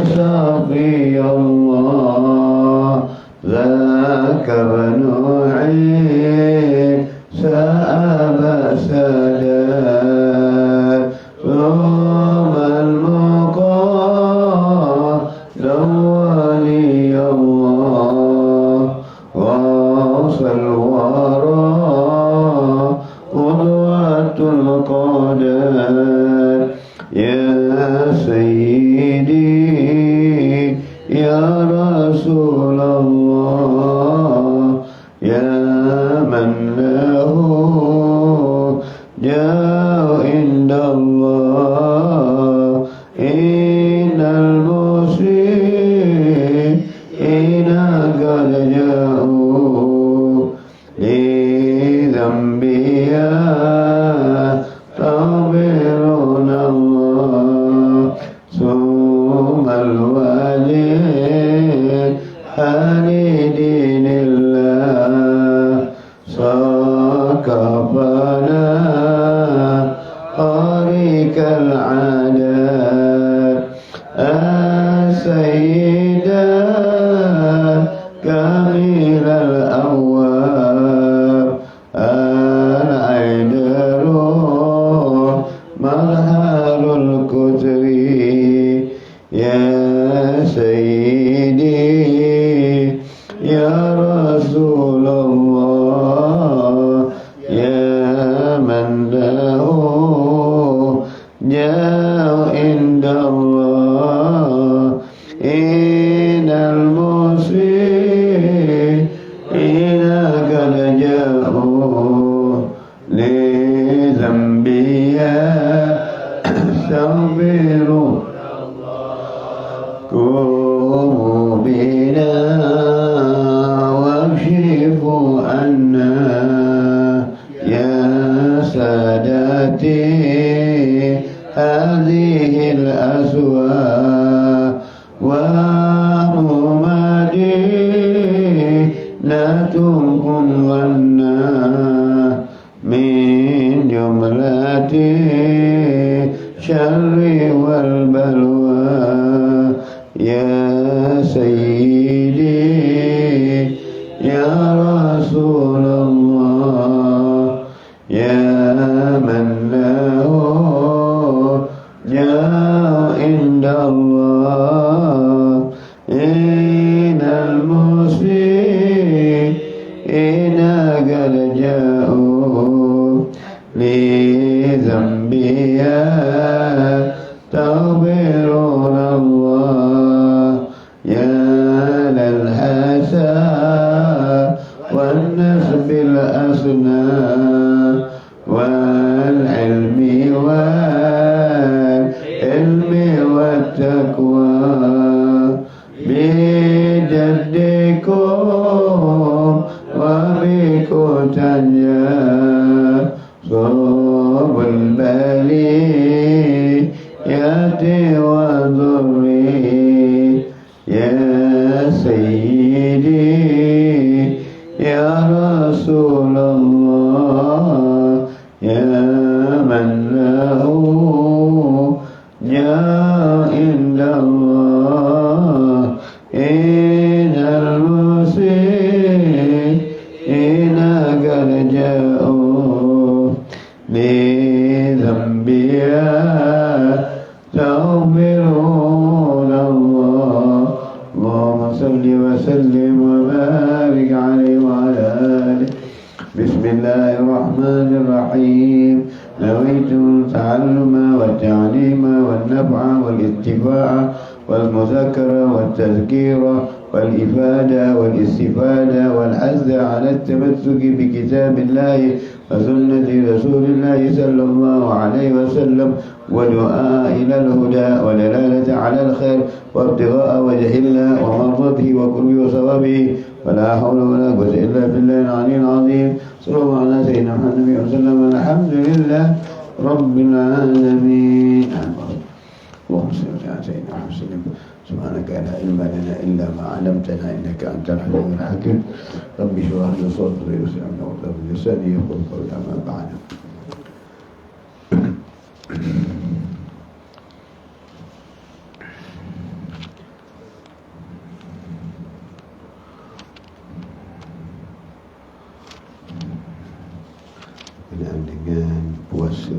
صفي الله ذاك ابن عيسى أبا سداد ثم المقال ولي الله غاص الورى قدوة القدر يا سيدي يا رسول الله يا من له جاء عند الله إن المسلمين قد جاءوا لذنبها يستغفرون الله ثم الولي لدين الله سقفنا طريق العدل السيدة كامل الأواب العيدر مظهر الكتب يا سيدي يا رسول الله يا من له جاء عند الله إن المسلمين قد جاءوا لذنبها استغفروا قوموا بنا واكشفوا عنا يا سادتي هذه الأسواق ومدينتكم غنى من جملة الشر والبلوى يا سيدي يا رسول الله يا من له جاء عند الله إن المسلمين قد جاءوا لذنبها تغفرون الله يا للحسى والنسب الأسنى والعلم والتقوى بجدكم وبكم تنجى صوب البلية وضري يا سيدي يا رسول الله يا من له جاء عند الله إن المسلمين قد جاءوا لذنبها تغفرون الله اللهم صل وسلم وبارك عليه وعلى آله بسم الله الرحمن الرحيم نويت التعلم والتعليم والنفع والاتباع والمذاكرة والتذكير والإفادة والاستفادة والحث على التمسك بكتاب الله وسنة رسول الله صلى الله عليه وسلم ودعاء إلى الهدى ودلالة على الخير وابتغاء وجه الله ومرضته وقربه وصوابه ولا حول ولا قوة إلا بالله العلي العظيم صلى الله على سيدنا محمد وسلم الحمد لله رب العالمين اللهم صل على سيدنا محمد سبحانك لا علم لنا إلا ما علمتنا إنك أنت الحليم الحكيم رب اشرح لي صدري ويسر لي أمري بلساني يقول قولي أما بعد.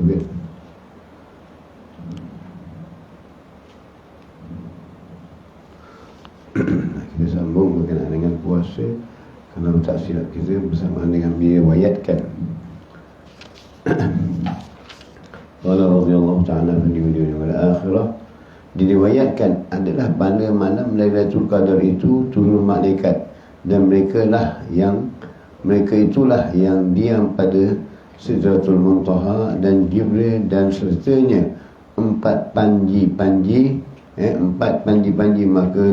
juga. Kita sambung berkenaan dengan puasa. Kalau tak silap kita bersamaan dengan diriwayatkan. Qala radhiyallahu ta'ala fi dunya wal akhirah, diriwayatkan adalah pada malam Lailatul Qadar itu turun malaikat, dan mereka itulah yang diam pada Sidratul Muntaha, dan Jibril dan sertanya empat panji-panji, maka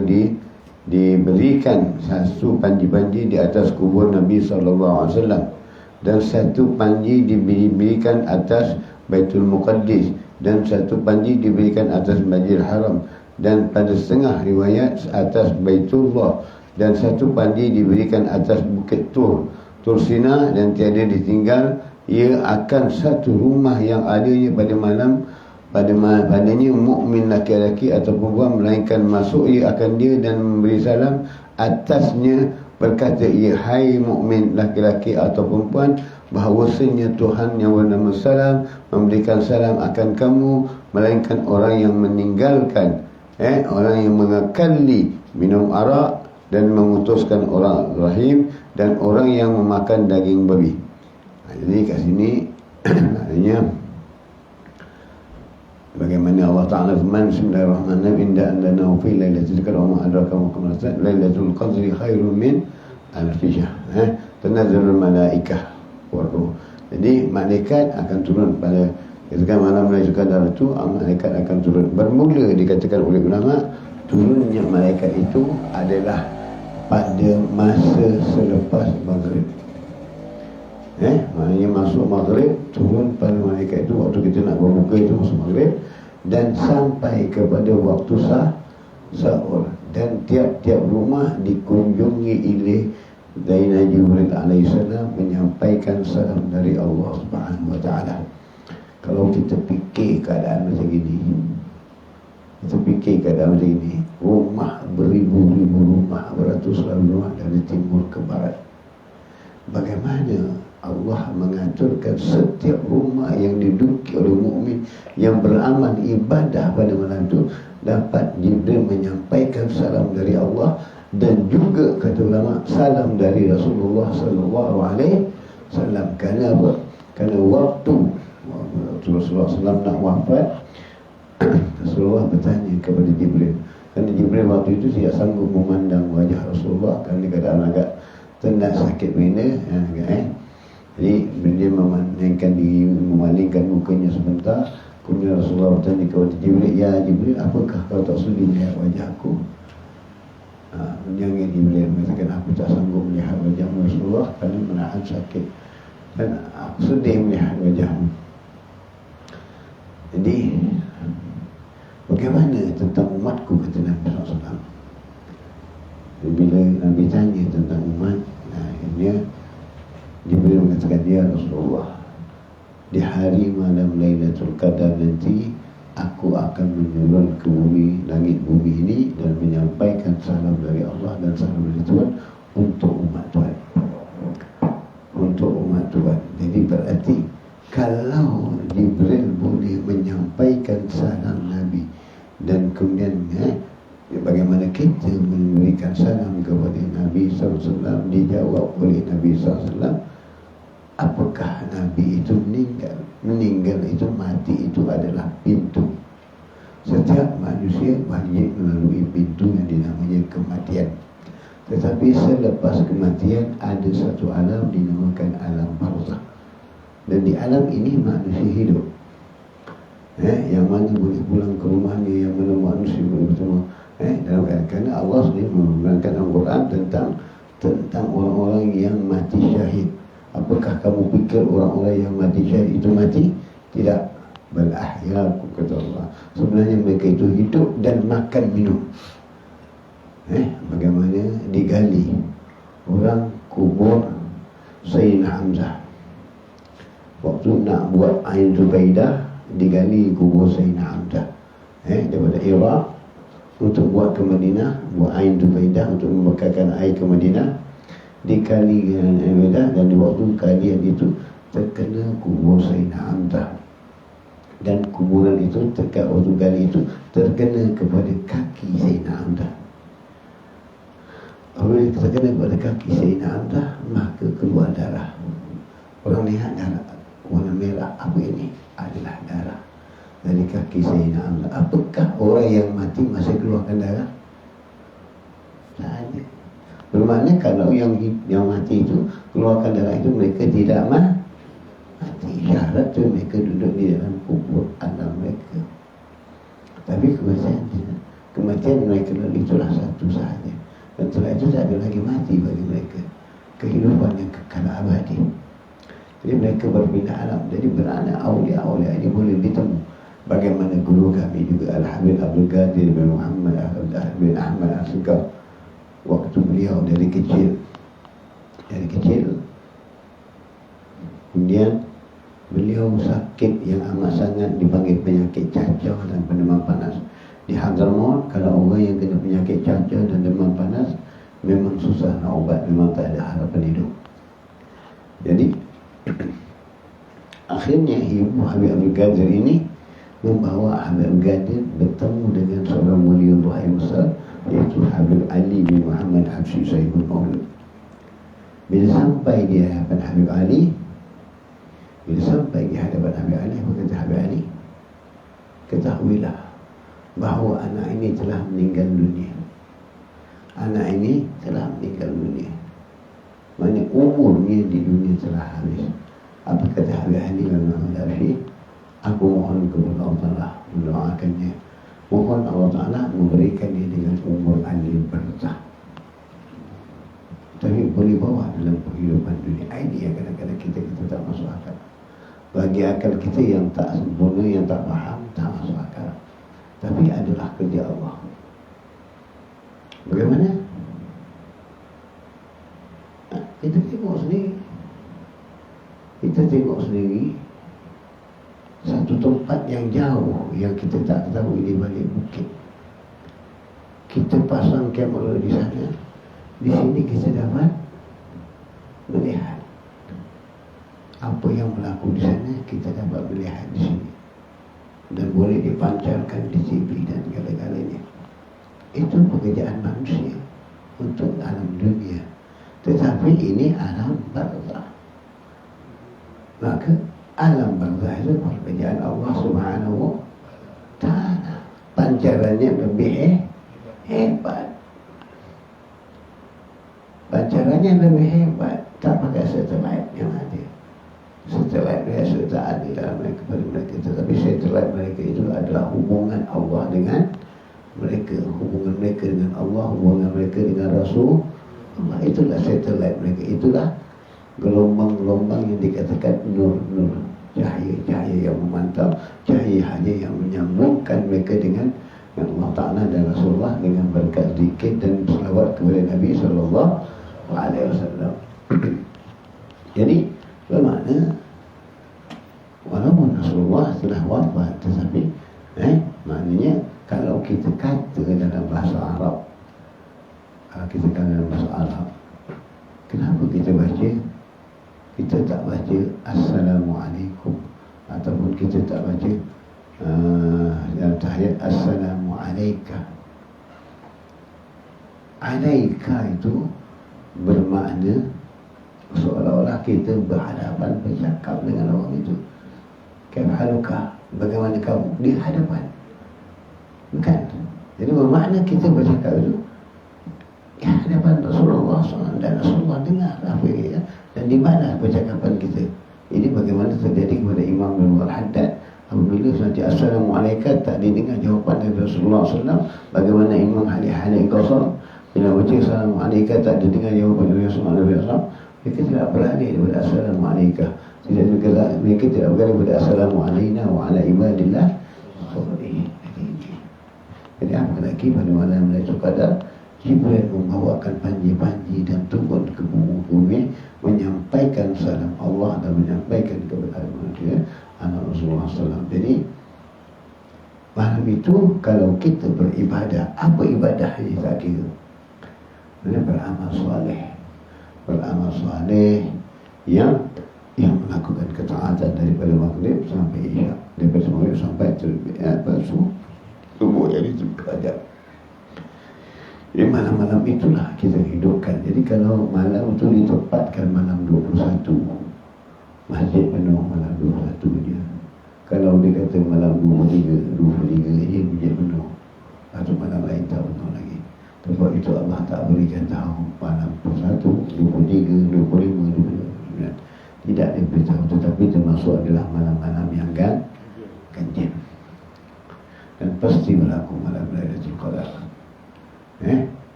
diberikan satu panji-panji di atas kubur Nabi SAW, dan satu panji diberikan atas Baitul Muqaddis, dan satu panji diberikan atas Masjidil Haram, dan pada setengah riwayat atas Baitullah, dan satu panji diberikan atas Bukit Tur Sina, dan tiada ditinggal ia akan satu rumah yang adanya pada malam padanya mukmin laki-laki atau perempuan, melainkan masuk ia akan dia dan memberi salam atasnya, berkata ia, hai mukmin laki-laki atau perempuan, bahawasanya Tuhan yang bernama Salam memberikan salam akan kamu, melainkan orang yang meninggalkan orang yang mengakali minum arak dan memutuskan orang rahim, dan orang yang memakan daging babi. Jadi kat sini maknanya bagaimana Allah Ta'ala firman, Bismillahirrahmanirrahim, inda andana fi lailatul qadri wa ma adraka ma lailatul qadri khairun min alfi syahr. Tanazzalul malaikah war ruh. Jadi malaikat akan turun pada ketika malam Lailatul Qadar itu, malaikat akan turun. Bermula dikatakan oleh ulama, turunnya malaikat itu adalah pada masa selepas maghrib. Maknanya masuk maghrib, turun pada malaikat itu waktu kita nak berbuka itu masuk maghrib, dan sampai kepada waktu sahur, dan tiap-tiap rumah dikunjungi oleh Zainal Jibril alaihissalam menyampaikan salam dari Allah Subhanahu wa taala. Kalau kita fikir keadaan macam ini, rumah beribu-ribu rumah, beratus-ratus rumah dari timur ke barat, bagaimana Allah mengaturkan setiap rumah yang diduduki oleh mukmin yang beramal ibadah pada malam itu dapat Jibril menyampaikan salam dari Allah, dan juga kata ulama salam dari Rasulullah sallallahu alaihi wasallam. Kerana apa? Kerana waktu Rasulullah SAW nak wafat, Rasulullah bertanya kepada Jibril, kerana Jibril waktu itu tidak sanggup memandang wajah Rasulullah kerana keadaan agak tenat sakit bina, jadi dia memalingkan mukanya sebentar. Kemudian Rasulullah bertanya kepada Jibril, ya Jibril, apakah kau tak sudi melihat wajahku? Menyanyi Jibril mengatakan, aku tak sanggup melihat wajahmu Rasulullah kerana menahan sakit, dan aku sedih melihat wajahmu. Jadi bagaimana tentang umatku, kata Nabi SAW. Bila Nabi tanya tentang umat, akhirnya Jibril mengatakan, ya Rasulullah, di hari malam Lailatul Qadar nanti aku akan menurun ke bumi, langit bumi ini, dan menyampaikan salam dari Allah dan salam dari Tuhan untuk umat Tuhan. Untuk umat Tuhan. Jadi berarti kalau Jibril boleh menyampaikan salam Nabi, dan kemudian bagaimana kita memberikan salam kepada Nabi SAW, dijawab oleh Nabi SAW, apakah Nabi itu meninggal? Meninggal itu, mati itu adalah pintu. Setiap manusia wajib melalui pintu yang dinamanya kematian. Tetapi selepas kematian ada satu alam dinamakan alam barzakh. Dan di alam ini manusia hidup. Yang mana boleh pulang ke rumahnya, yang mana manusia boleh bertemu. Dalam kerana Allah sendiri menerangkan Al-Quran tentang orang-orang yang mati syahid. Apakah kamu fikir orang-orang yang mati syahid itu mati? Tidak. Bal ahyaku, kata Allah. Sebenarnya mereka itu hidup dan makan minum. Bagaimana digali orang kubur Sayyidina Hamzah. Waktu nak buat Ain Zubaidah, digali kubur Sayyidina Hamzah daripada Iraq untuk buat ke Madinah, buat Ain Zubaidah untuk membekalkan air ke Madinah. Dikali dengan Ain Zubaidah, dan di waktu kalian itu terkena kubur Sayyidina Hamzah. Dan kuburan itu waktu gali itu terkena kepada kaki Sayyidina Hamzah. Apabila terkena kepada kaki Sayyidina Hamzah, maka keluar darah. Orang lihat darah warna merah, apa ini? Adalah darah dari kaki Sayyidina Hamzah. Apakah orang yang mati masih keluarkan darah? Tak ada. Bermakna kalau yang mati itu keluarkan darah itu, mereka tidak mati. Syarat tu mereka duduk di dalam kubur anak mereka. Tapi kematian mereka itulah satu sahaja. Dan setelah itu tak ada lagi mati bagi mereka. Kehidupan yang kekal abadi. Jadi mereka berpindah alam. Jadi beranak awliya-awliya ini boleh ditemu. Bagaimana guru kami juga Al-Habib Abdul Qadir bin Muhammad bin Ahmad Al-Sugab. Waktu beliau dari kecil, kemudian beliau sakit yang amat sangat, dipanggil penyakit cacau dan demam panas. Di Hadramaut, kalau orang yang kena penyakit cacau dan demam panas, memang susah nak ubat, memang tak ada harapan hidup. Jadi akhirnya ibu Habib Abdul Qadir ini membawa Habib Abdul Qadir bertemu dengan seorang waliullah yang besar, iaitu Habib Ali bin Muhammad Habsyi Sayyidul Maulud. Bila sampai di hadapan Habib Ali, apa kata Habib Ali? Ketahuilah bahawa anak ini telah meninggal dunia. Anak ini telah meninggal dunia. Maksudnya umurnya di dunia telah habis. Apa kata Habib Ali bin Muhammad Habsyi? Aku mohon kepada Allah Ta'ala, mendoakannya. Mohon Allah Ta'ala memberikan dia dengan umur alim bertah. Tapi boleh bawa dalam kehidupan dunia. Ini yang kadang-kadang kita tak masuk akal. Bagi akal kita yang tak sempurna, yang tak faham, tak masuk akal. Tapi adalah kerja Allah. Bagaimana? Kita tengok sendiri. Satu tempat yang jauh, yang kita tak tahu ini balik bukit. Kita pasang kamera di sana. Di sini kita dapat melihat apa yang berlaku di sana, kita dapat melihat di sini. Dan boleh dipancarkan di TV dan segala-galanya. Itu pekerjaan manusia untuk alam dunia. Tetapi ini alam barzakh. Maka alam barzakh itu pekerjaan Allah Subhanahu wa Ta'ala. Pancarannya lebih hebat. Pancarannya lebih hebat. Tak pakai satelit yang ada. Satelit biasa tak ada dalam kepada mereka. Tetapi satelit mereka itu adalah hubungan Allah dengan mereka. Hubungan mereka dengan Allah, hubungan mereka dengan Rasul Allah. Itulah satelit mereka. Itulah gelombang-gelombang yang dikatakan nur-nur. Cahaya-cahaya yang memantau, cahaya yang menyambungkan mereka dengan Allah Ta'ala dan Rasulullah dengan berkat zikir dan selawat kepada Nabi SAW. Jadi bermakna walaupun Rasulullah telah wafat, tetapi maknanya kalau kita kata dalam bahasa Arab, kenapa kita baca? Kita tak baca Assalamualaikum, ataupun kita tak baca dalam tahiyat Assalamualaika. Alaika itu bermakna seolah-olah kita berhadapan, bercakap dengan orang itu. Kaifahaluka, bagaimana kamu, di hadapan. Bukan. Jadi bermakna kita bercakap itu di hadapan Rasulullah SAW, dan Rasulullah dengar apa yang dan di mana percakapan kita. Ini bagaimana terjadi kepada Imam bin Al-Haddad. Apabila nanti Assalamualaikum tak didengar jawapan dari Rasulullah SAW, bagaimana Imam Halil Qasar bila baca Assalamualaikum tak didengar jawapan dari Rasulullah SAW, mereka tidak beralih daripada Assalamualaikum. Mereka tidak beralih daripada Assalamualaikum wa ala ibadillah. Jadi apa lagi pada malam Lailatul Qadar, Jibril membawakan panji-panji dan turun ke bumi menyampaikan salam Allah dan menyampaikan kepada manusia anak Rasulullah SAW. Jadi malam itu kalau kita beribadah, apa ibadahnya tak kira. Beramal soleh yang melakukan ketaatan daripada maghrib sampai isyak. daripada semua sampai subuh jadi derajat. Jadi malam-malam itulah kita hidupkan. Jadi kalau malam itu ditempatkan malam 21, masjid penuh malam 21 je. Kalau dia kata malam 23 je masjid penuh, atau malam lain tak penuh lagi. Sebab itu Allah tak berikan tahu malam 21, 23, 25, 29. Tidak diberitahu, tetapi termasuk adalah malam-malam yang ganjil. Dan pasti berlaku malam Lailatul Qadar.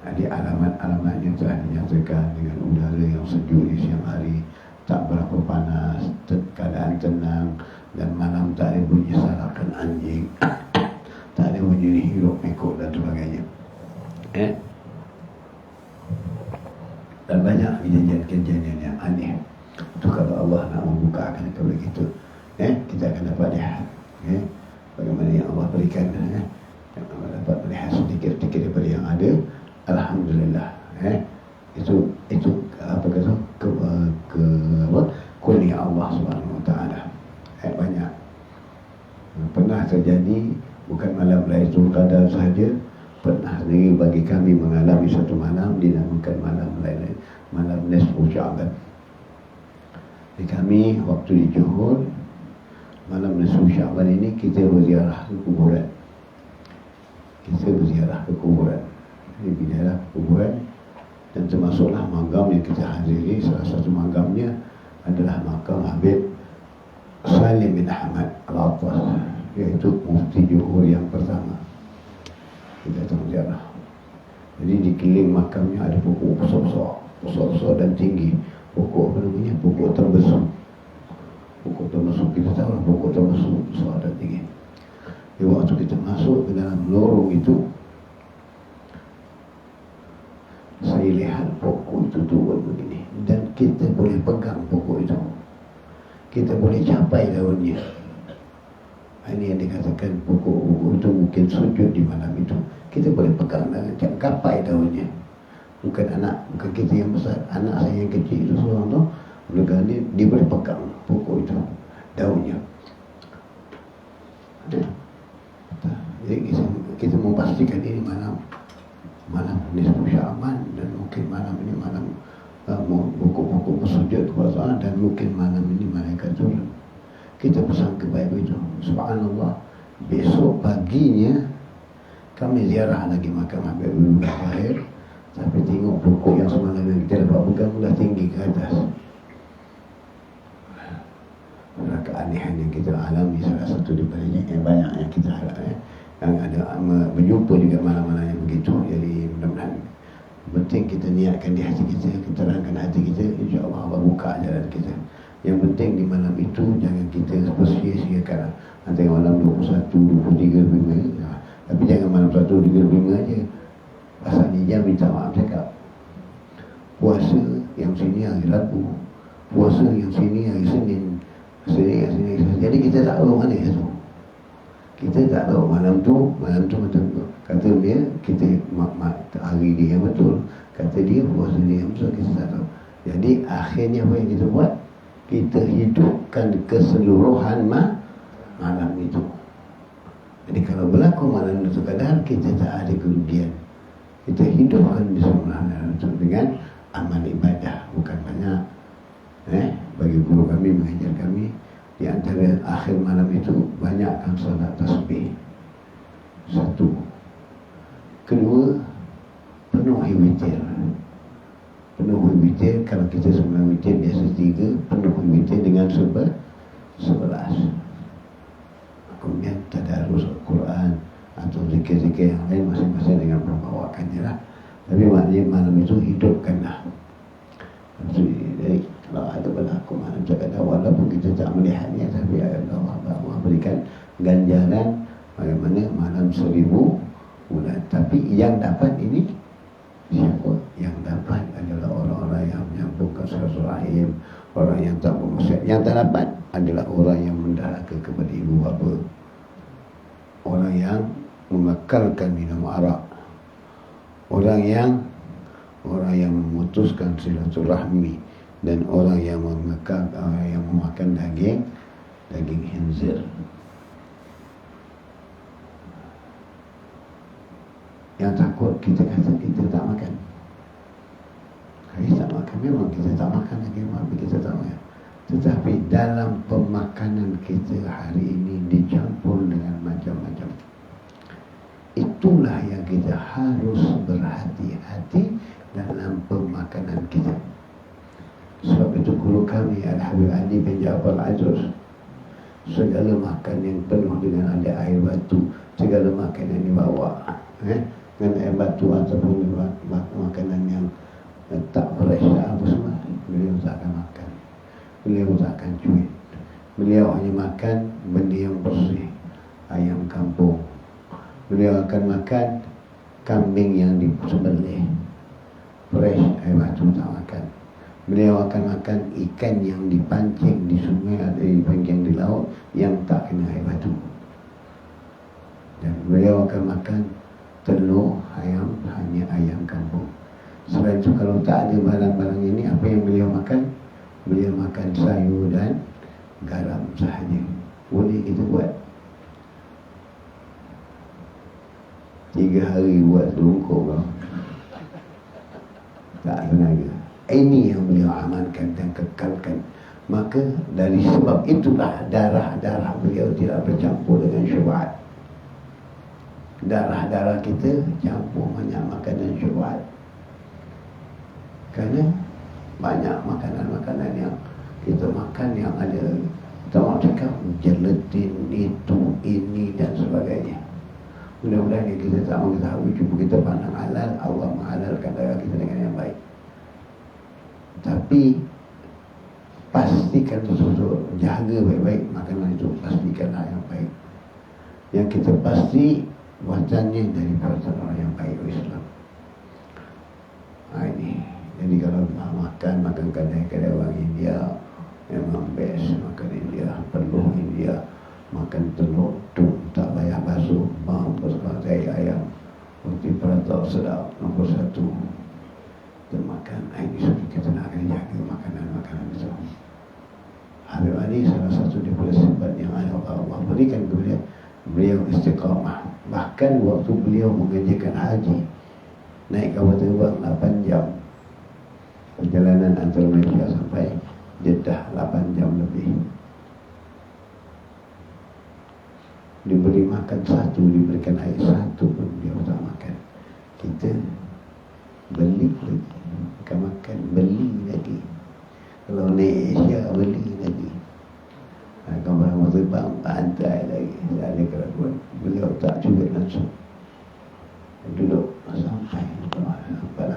Ada alamat-alamatnya telah dinyatakan dengan udara yang sejuk di siang hari, tak berapa panas, keadaan tenang, dan malam tak ada bunyi sarakan anjing, tak ada bunyi hiruk pikuk dan sebagainya. Dan banyak kejadian-kejadian yang aneh. Itu kalau Allah nak membukakan kepada kita, kita akan dapat lihat bagaimana yang Allah berikan, yang Allah dapat melihat sedikit-sedikit daripada yang ada. Alhamdulillah. Itu apa kata kurnia Allah Subhanahu Wa Taala. Banyak pernah terjadi, bukan malam Lailatul Qadar sahaja, pernah sendiri bagi kami mengalami satu malam dinamakan malam Nisfu Sya'ban. Di kami waktu di Johor, malam Nisfu Sya'ban ini kita berziarah ke kuburan. Ini ziarah ke kuburan, dan termasuklah makam yang kita hadiri. Salah satu makamnya adalah makam Habib Salim bin Ahmad Al-Attas, iaitu mufti Johor yang pertama. Kita datang ziarah. Jadi di keliling makamnya ada pokok besar dan tinggi. Pokok apa namanya? Pokok terbesu. Kita tahu lah pokok terbesu besar dan tinggi. Di waktu kita masuk ke dalam lorong itu, saya lihat pokok itu turun begini, dan kita boleh pegang pokok itu, kita boleh capai daunnya. Ini yang dikatakan pokok itu mungkin sujud di malam itu. Kita boleh pegang dan capai daunnya. Bukan kita yang besar, anak saya yang kecil itu seorang tu, dia boleh pegang pokok itu, daunnya. Jadi kita memastikan ini malam Nisfu Sya'ban, dan mungkin malam ini malam pokok-pokok bersujud kepada Allah, dan mungkin malam ini malaikat turun. Kita bersangka baik itu. Subhanallah, besok paginya kami ziarah lagi makam Habib Zahir, tapi tengok pokok yang semalam yang kita dapat pegang sudah tinggi ke atas. Keanehan yang kita alami salah satu daripadanya yang banyak yang kita alami, yang ada berjumpa juga malam-malam yang begitu. Jadi mudah-mudahan penting kita niatkan di hati kita, kita terangkan hati kita, insya-Allah Allah buka jalan kita. Yang penting di malam itu jangan kita sia-siakan antara malam 21, 23, 25. Tapi jangan malam 1, 2, 5 aja. Pasal ni jangan minta maaf cakap. Puasa yang sini hari Rabu, puasa yang sini hari Senin. Jadi kita tak tahu mana itu. Kita tak tahu malam tu macam tu. Kata dia, kita hari dia yang betul. Kata dia, puasa dia yang betul, kita tak tahu. Jadi akhirnya apa yang kita buat? Kita hidupkan keseluruhan malam itu. Jadi kalau berlaku malam Lailatul Qadar, kita tak ada kerugian. Kita hidupkan di semua malam itu dengan amal ibadah, bukan banyak. Bagi guru kami mengajar kami, di antara akhir malam itu banyakkan salat tasbih. Satu. Kedua, penuhi witir. Penuhi witir, kalau kita sembahyang witir biasa 3, penuhi witir dengan 11. Kemudian tadarus Al-Quran atau zikir-zikir yang lain masing-masing dengan pembawakannya lah. Tapi maknanya malam itu hidupkanlah. Jadi kalau ada berlaku malam Qadar, walaupun kita tak melihatnya, tapi Allah berikan ganjaran bagaimana malam 1000 bulan. Tapi yang dapat ini siapa? Yang dapat adalah orang-orang yang menyambungkan silaturahim, orang yang tak bermaksiat. Yang tak dapat adalah orang yang menderhaka kepada ibu bapa, orang yang mengekalkan minum arak, orang yang memutuskan silaturahmi, dan orang yang memakan daging khinzir. Yang takut kita kata kita tak makan. Hari tak makan, memang kita tak makan lagi, tapi kita tak makan. Tetapi dalam pemakanan kita hari ini dicampur dengan macam-macam. Itulah yang kita harus berhati-hati dalam pemakanan kita. Sebab itu guru kami Al-Habib Ali bin Ja'far Al-Ajuz, segala makan yang penuh dengan ada air batu, segala makan yang dibawa dengan air batu ataupun makanan yang tak fresh apa semua, beliau tak akan makan. Beliau tak akan cuit. Beliau hanya makan benda yang bersih, ayam kampung. Beliau akan makan kambing yang disembelih, fresh, air batu tak makan. Beliau akan makan ikan yang dipancing di sungai atau dipancing di laut yang tak kena air batu. Dan beliau akan makan telur ayam, hanya ayam kampung. Selain itu kalau tak ada barang-barang ini, apa yang beliau makan? Beliau makan sayur dan garam sahaja. Boleh kita buat 3 hari buat selungkup kau. Tak tenaga. Ini yang beliau amankan dan kekalkan. Maka dari sebab itulah darah-darah beliau tidak bercampur dengan syubhat. Darah-darah kita campur banyak makanan syubhat. Kerana banyak makanan-makanan yang kita makan yang ada, kita mahu cakap gelatin, itu, ini dan sebagainya. Mudah-mudahan kita tak mengetahui, cuma kita pandang halal, Allah menghalalkan darah kita dengan yang baik. Tapi pastikan betul-betul, jaga baik-baik makanan itu, pastikanlah yang baik. Yang kita pasti buatannya dari perbuatan orang yang baik Islam. Ini. Jadi kalau makan kedai-kedai orang India, memang best makan India, peluh India, makan telur tu tak payah basuh, mampus pakai ayam, roti prata sedap, nombor 1. Kita makan, ini sudah kita nak kena jaga makanan-makanan itu. Habib Ali salah satu daripada sebab yang Allah berikan kepada beliau istiqamah. Bahkan waktu beliau mengerjakan haji, naik kapal terbang 8 jam. Perjalanan antara Malaysia sampai Jeddah 8 jam lebih. Diberi makan 1, diberikan air 1 pun dia tak makan. Kita beli lagi, bukan makan, beli lagi. Kalau naik Asia beli lagi. Kapal terbang pantai lagi, tak ada keraguan. Beliau tak juga langsung duduk sampai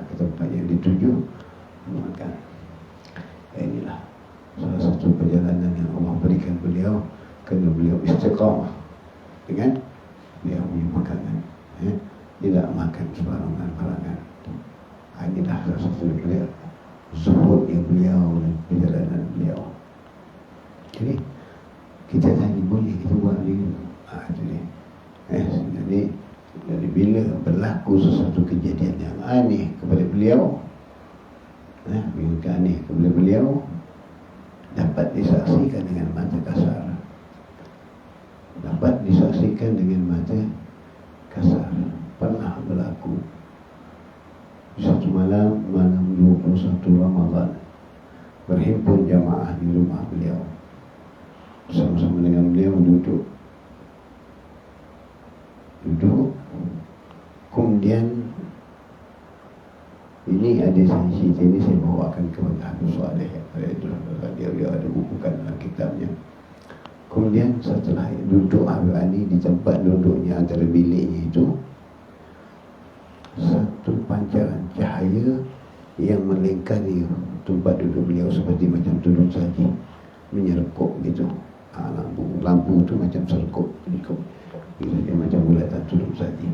ke tempat yang dituju, makan. Inilah salah satu perjalanan yang Allah berikan beliau, kerana beliau istiqamah dengan beliau punya makanan. Tidak makan sembarangan-barangan. Inilah salah satu beliau zuhud yang beliau dan perjalanan beliau. Jadi kita tadi boleh kita buat lagi. Jadi bila berlaku sesuatu kejadian yang aneh kepada beliau, aneh kepada beliau, dapat disaksikan dengan mata kasar, dapat disaksikan dengan mata kasar. Pernah berlaku satu malam 21 Ramadan, berhimpun jamaah di rumah beliau, bersama-sama dengan beliau duduk. Kemudian ini ada cerita ini saya bawakan kepada Habib Saleh. Dia ada bukukan dalam kitabnya. Kemudian setelah duduk Habib Ali di tempat duduknya antara biliknya itu, satu pancaran cahaya yang melingkari tempat duduk beliau seperti macam tudung saji, menyerkup gitu. Lampu tu macam serkup, dia macam bulatan tudung saji.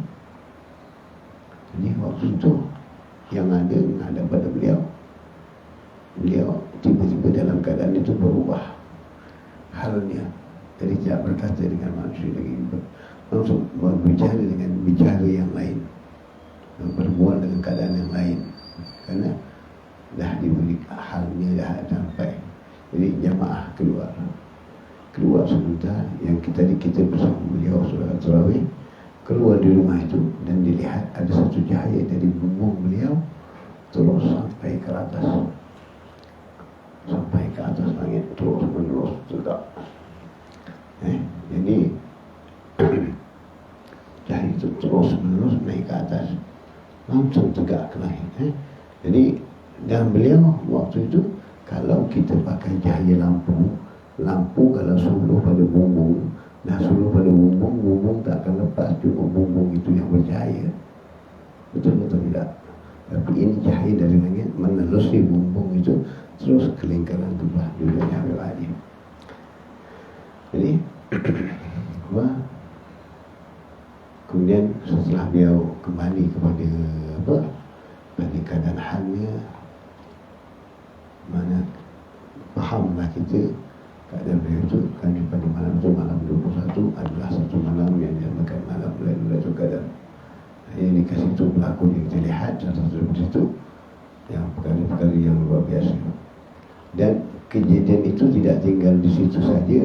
Jadi waktu itu yang ada menghadap pada beliau tiba-tiba dalam keadaan itu berubah halnya. Jadi tidak berkata dengan manusia lagi, langsung berbicara dengan bicara yang lain, berbual dengan keadaan yang lain, kerana dah diberi halnya, dah sampai. Jadi jamaah keluar sebentar, yang kita bersama beliau salat tarawih, keluar di rumah itu dan dilihat ada satu cahaya dari bumbung beliau terus sampai ke atas, sampai ke atas langit, terus menerus tegak. Jadi cahaya itu terus menerus naik ke atas, langsung tegak ke langit. Jadi dan beliau waktu itu, kalau kita pakai cahaya lampu kalau suluh pada bumbung, nah suluh pada bumbung tak akan lepas, cuma bumbung itu yang bercahaya. Betul tidak? Tapi ini cahaya dari langit menelusuri bumbung itu terus ke lingkaran tubuh dunia Al-Alim. Jadi kemudian setelah beliau kembali kepada pada keadaan halnya, mana fahamlah kita keadaan beliau itu kan pada malam itu, malam 21 adalah satu malam yang dinamakan malam Lailatul Qadar. Yang dikasih itu berlaku yang kita lihat satu itu yang perkara-perkara yang luar biasa. Dan kejadian itu tidak tinggal di situ saja.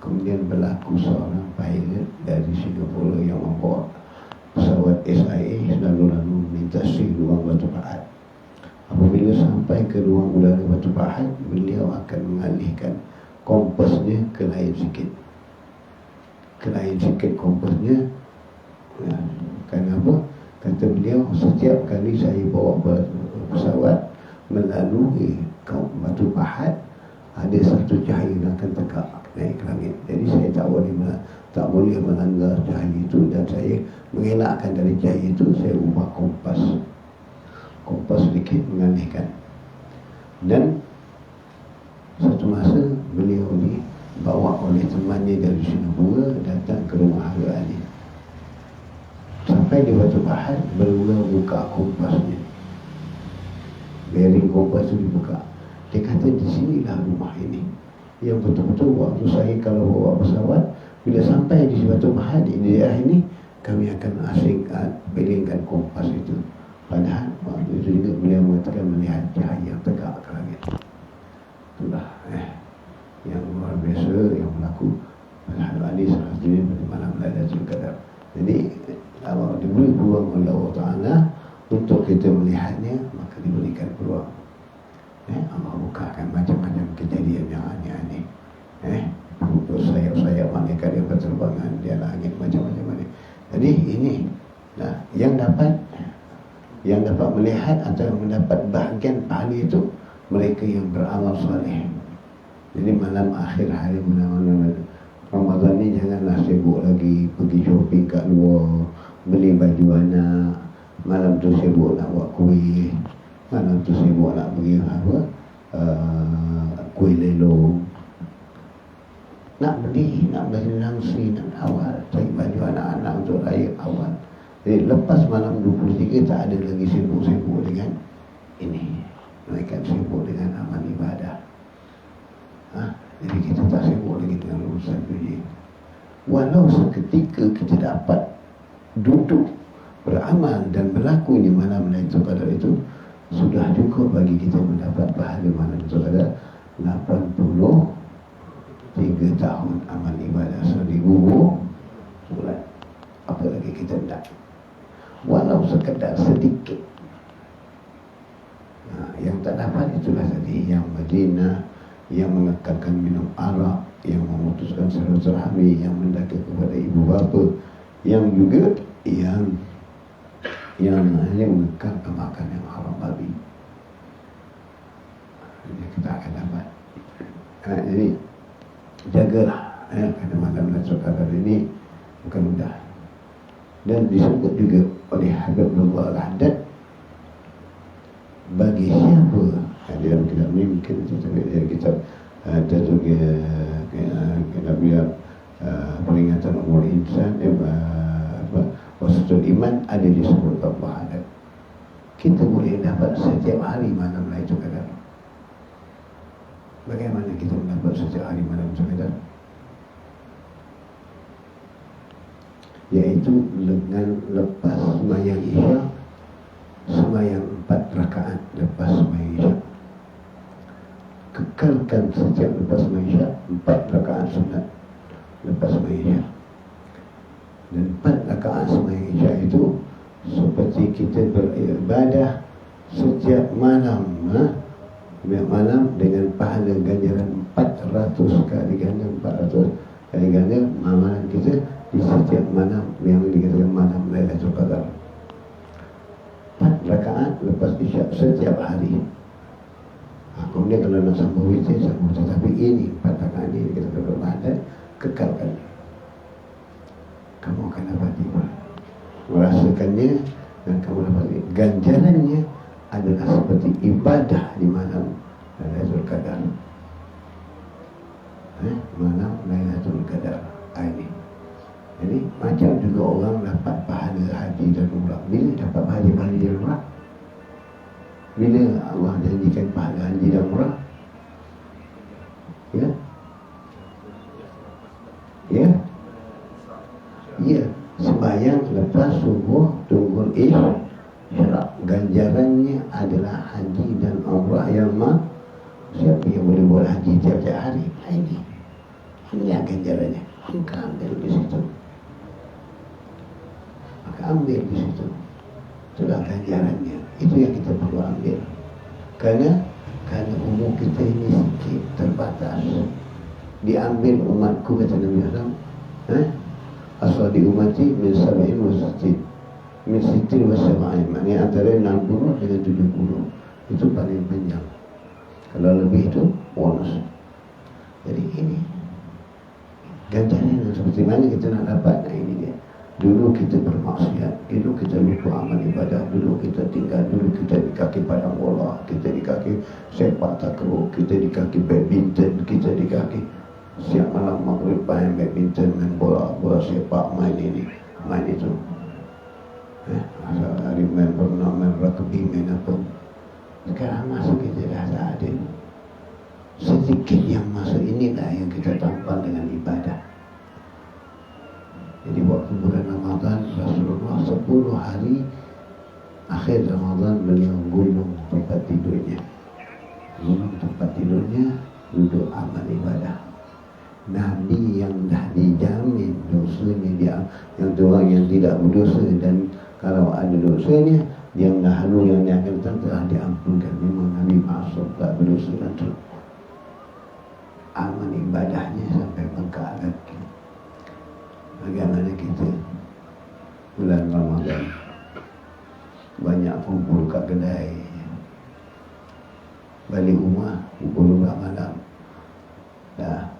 Kemudian berlaku seorang pilot dari Singapura yang membawa pesawat SIA lalu melintasi ruang Batu Pahat. Apabila sampai ke ruang udara Batu Pahat, beliau akan mengalihkan kompasnya ke lain sikit. Ke lain sikit kompasnya. Kenapa? Kata beliau, setiap kali saya bawa pesawat melalui Batu Pahat, ada satu cahaya yang akan tegak naik ke langit. Jadi saya tak boleh melanggar cahaya itu, dan saya mengelakkan dari cahaya itu. Saya ubah kompas sedikit mengalihkan. Dan satu masa beliau dibawa oleh temannya dari Singapura datang ke rumah Habib Ali. Sampai di Batu Pahat, beliau buka kompasnya, bearing kompas itu dibuka. Dia kata, di sinilah rumah ini yang betul-betul waktu saya kalau bawa pesawat, bila sampai di Batu Pahat di daerah ini, kami akan beringkan kompas itu. Padahal waktu itu juga beliau mengatakan melihat cahaya tegak ke langit. Itulah yang luar biasa yang berlaku pada hari ini, salah satunya pada malam Lailatul Qadar. Jadi kalau diberi peluang oleh Allah Ta'ala untuk kita melihatnya, maka diberikan peluang. Allah bukakan macam-macam kejadian yang aneh-aneh. Sayap-sayap malaikat yang berterbangan di langit, macam-macam aneh. Jadi ini yang dapat melihat atau mendapat bahagian pahala itu mereka yang beramal saleh. Jadi malam akhir hari malam Ramadan ni janganlah sibuk lagi pergi shopping kat luar, beli baju anak. Malam tu sibuk nak buat kuih, malam tu sibuk nak pergi kuih lelong, nak beli nangsi, nak awal cari baju anak-anak untuk raya awal. Jadi lepas malam 23 tak ada lagi sibuk-sibuk dengan ini. Mereka sibuk dengan amal ibadah. Jadi kita tak sibuk lagi dengan urusan dunia. Walau seketika kita dapat duduk beramal dan berlakunya malam Lailatul Qadar itu, sudah cukup bagi kita mendapat pahala malam Lailatul Qadar 83 tahun amal ibadah 1000 bulan. Apa lagi kita nak? Walau sekadar sedikit. Yang tak dapat itulah tadi, yang Madinah, yang mengekalkan minum arak, yang memutuskan silaturahmi, yang mendaki kepada ibu bapa, yang juga yang hanya mengekalkan makan yang haram babi. Jadi kita akan dapat. Jadi jagalah kerana malam Lailatul Qadar ini bukan mudah. Dan disebut juga oleh Habibullah Al-Haddad, bagi siapa dalam kitab ini, mungkin dalam kitab Tazuk peringatan umur insan Wasatul Iman, ada disebut Allah Haddad. Kita boleh dapat setiap hari malam Lailatul Qadar. Bagaimana kita mendapat setiap hari malam Lailatul Qadar? Yaitu dengan lepas sembahyang Isya, sembahyang 4 rakaat lepas sembahyang Isya. Kekalkan setiap lepas sembahyang Isya 4 rakaat sunat lepas sembahyang Isya. Dan 4 rakaat sembahyang Isya itu seperti kita beribadah setiap malam, setiap malam dengan pahala ganjaran 400 kali ganda, 400 kali ganda amalan kita di setiap malam yang dikatakan malam Lailatul Qadar. 4 rakaat lepas isyak setiap hari. Kemudian kalau nak sambung witir, sambung. Tetapi ini 4 rakaat ini kita berbahagia, kekalkan. Kamu akan dapat merasakannya dan kamu dapat ganjarannya adalah seperti ibadah di malam Lailatul Qadar. Malam Lailatul Qadar ini. Jadi macam juga orang dapat pahala haji dan umrah. Bila dapat pahala haji dan umrah? Bila Allah janjikan pahala haji dan umrah? Ya? Ya? Ya, sembahyang lepas subuh tunggu isyraq. Ganjarannya adalah haji dan umrah yang siapa yang boleh buat haji tiap-tiap hari? Ini ganjarannya. Maka ambil di situ. Ambil di situ. Itulah ganjarannya. Itu yang kita perlu ambil. Karena umur kita ini sikit terbatas. Diambil umatku, kata Nabi SAW, asal diumati min sab'in wa sittin, min sittin wa sab'in, maknanya antara 60 dengan 70. Itu paling panjang. Kalau lebih itu bonus. Jadi ini ganjaran seperti mana kita nak dapat. Nah ini dia. Dulu kita bermaksiat, dulu kita lupa amal ibadah, dulu kita tinggal, dulu kita di kaki padang bola, kita di kaki sepak takraw, kita di kaki badminton, kita di kaki siap malam maghrib main badminton, main bola sepak, main ini, main itu. Hari main berenang, main rugby, main apa. Sekarang masuk kita dah tak ada. Sedikit yang masuk inilah yang kita tampal dengan ibadah. Jadi waktu bulan Ramadan, Rasulullah 10 hari akhir Ramadan beliau gunung tempat tidurnya. Gunung tempat tidurnya, duduk amal ibadah. Nabi yang dah dijamin dosanya dia, yang orang yang tidak berdosa, dan kalau ada dosanya yang dahulu yang dia akan datang telah diampunkan. Memang Nabi maksud tak berdosa dan tu. Amal ibadahnya sampai bengkak lagi. Bagaimana kita bulan Ramadan banyak kumpul kat kedai, balik rumah pukul 12 malam, dah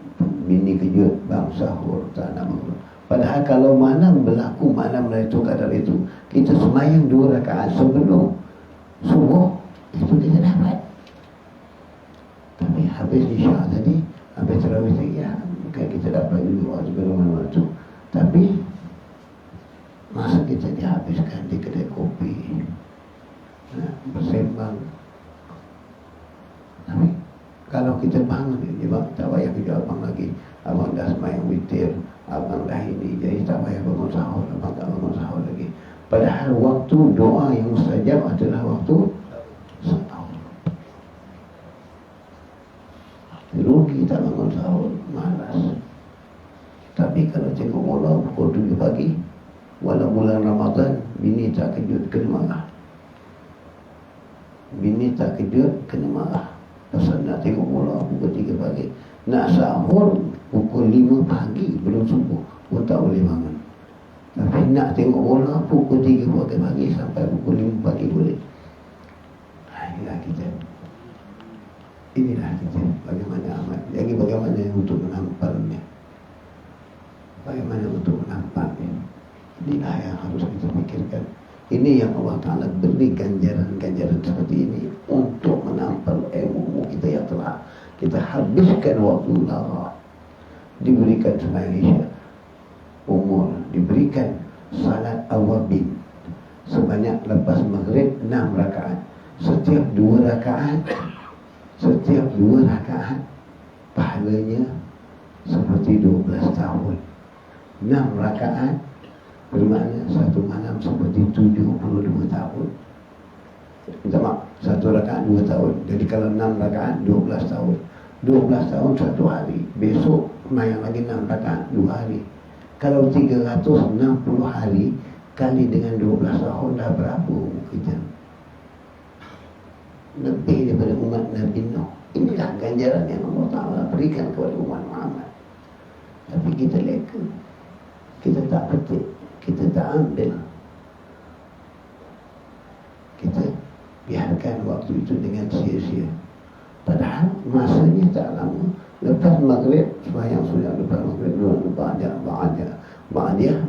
bini kejut bang sahur tak nak bangun. Padahal kalau malam berlaku malam Lailatul Qadar itu, kita sembahyang 2 rakaat sebelum subuh, itu kita dapat. Tapi habis isyak tadi, habis tarawih tadi, ya bukan kita dapat juga sebelum waktu. Tapi masa kita dihabiskan di kedai kopi, bersembang. Tapi kalau kita bangun, dia tak payah kerja abang lagi. Abang dah sembahyang witir, abang dah ini, jadi tak payah bangun sahur, abang tak bangun sahur lagi. Padahal waktu doa yang mustajab adalah waktu sahur. Rugi tak bangun sahur, malas. Tapi kalau tengok bola pukul 7 pagi, walau bulan Ramadan, bini tak kejut kena marah. Bini tak kejut kena marah. Pasal nak tengok bola pukul 3 pagi, nak sahur pukul 5 pagi belum subuh pun tak boleh bangun. Tapi nak tengok bola pukul 3 pagi sampai pukul 5 pagi boleh. Inilah kita. Inilah kita. Bagaimana amat. Jadi bagaimana untuk menampalnya. Bagaimana untuk menampaknya. Inilah yang harus kita pikirkan. Ini yang Allah Ta'ala beri ganjaran-ganjaran seperti ini untuk menampal ilmu kita yang telah kita habiskan waktu lama. Diberikan sembahyang isya umur, diberikan salat awabin sebanyak lepas maghrib 6 rakaat. Setiap 2 rakaat pahalanya seperti 12 tahun. 6 rakaat bermakna satu malam seperti 72 tahun. Minta maaf, 1 rakaat 2 tahun. Jadi kalau 6 rakaat 12 tahun. 12 tahun 1 hari. Besok mayang lagi 6 rakaat 2 hari. Kalau 360 hari kali dengan 12 tahun dah berapa umur kita? Lebih daripada umat Nabi Nuh. Inilah ganjaran yang Allah Ta'ala berikan kepada umat Muhammad. Tapi kita leka, kita tak petik, kita tak ambil, kita biarkan waktu itu dengan sia-sia. Padahal masanya tak lama. Lepas maghrib, sembahyang sudah lepas maghrib, ba'da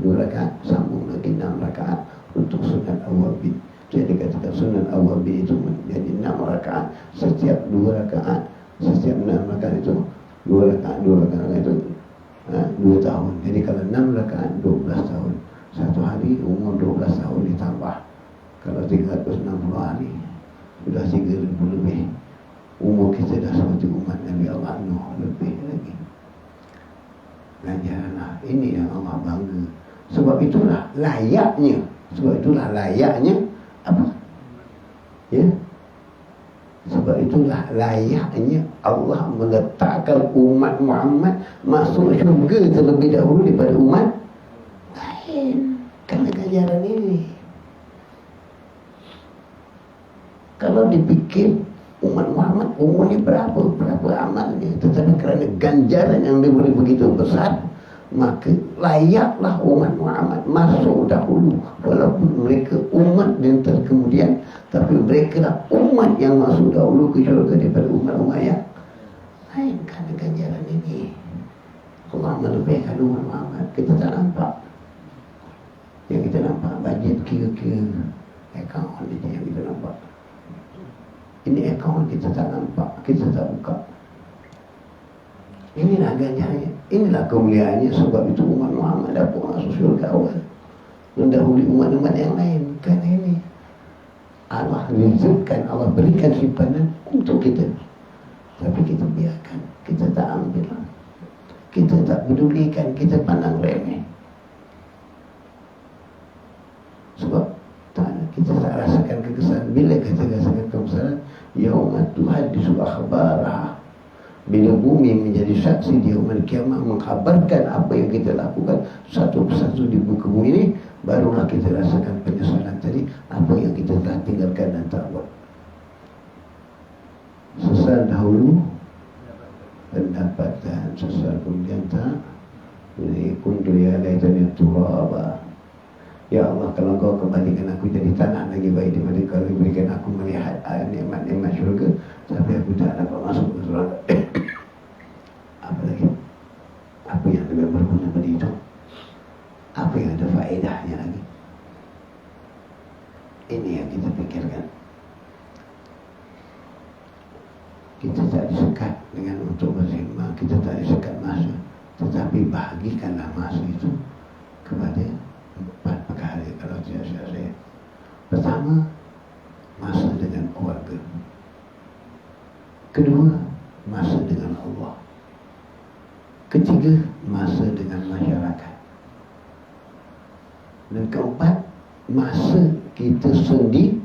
2 rakaat, sambung lagi 6 rakaat untuk sunat awabid. Jadi katakan sunat awabid itu menjadi 6 rakaat. Setiap 2 rakaat, setiap 6 rakaat itu 2 rakaat itu 2 tahun. Jadi kalau 6 rakaat 12 tahun. Satu hari umur 12 tahun ditambah. Kalau 360 hari sudah 3,000 lebih. Umur kita dah seperti umat Nabi Allah Nuh, lebih lagi. Ganjaranlah ini yang Allah bangga. Sebab itulah layaknya. Apa? Ya. Sebab itulah layaknya Allah meletakkan umat Muhammad masuk syurga terlebih dahulu daripada umat lain. Kerana ganjaran ini. Kalau dipikir umat Muhammad umurnya berapa amalnya, tetapi kerana ganjaran yang diberi begitu besar, maka layaklah umat Muhammad masuk dahulu. Walaupun mereka umat yang terkemudian, tapi mereka lah umat yang masuk dahulu ke syurga daripada umat-umat yang lain. Kerana ganjaran ini Allah melebihkan umat Muhammad. Kita tak nampak. Yang kita nampak bajet kira-kira akaun ini yang kita nampak. Ini akaun kita tak nampak, kita tak buka. Inilah ganjarannya, inilah kemuliaannya. Sebab itu umat Muhammad dapat masuk syurga awal, mendahului umat-umat yang lain. Kerana ini Allah rizqkan, Allah berikan simpanan untuk kita. Tapi kita biarkan, kita tak ambil, kita tak pedulikan, kita pandang remeh. Sebab kita tak rasakan kekesalan. Bila kita rasakan kekesalan, yaumah tuhadisu akhbarah, bila bumi menjadi saksi di yaumul kiamah, mengkhabarkan apa yang kita lakukan satu persatu di muka bumi ini, barulah kita rasakan penyesalan tadi, apa yang kita telah tinggalkan dan tak buat. Sesal dahulu pendapatan, sesal kemudian tak. Jadi kuntu ya laitani turaba. Ya Allah, kalau Kau kembalikan aku jadi tanah lagi baik daripada Kau berikan aku melihat nikmat-nikmat syurga, tapi aku tak dapat masuk ke surga. Apa lagi? Apa yang lebih berguna pada itu? Apa yang ada faedahnya lagi? Ini yang kita fikirkan. Kita tak disekat dengan untuk berkhidmat, kita tak disekat masa, tetapi bahagikanlah masa itu kepada 4 perkara kalau tidak saya. Pertama, masa dengan keluarga. Kedua, masa dengan Allah. Ketiga, masa dengan masyarakat. Dan keempat, masa kita sendiri.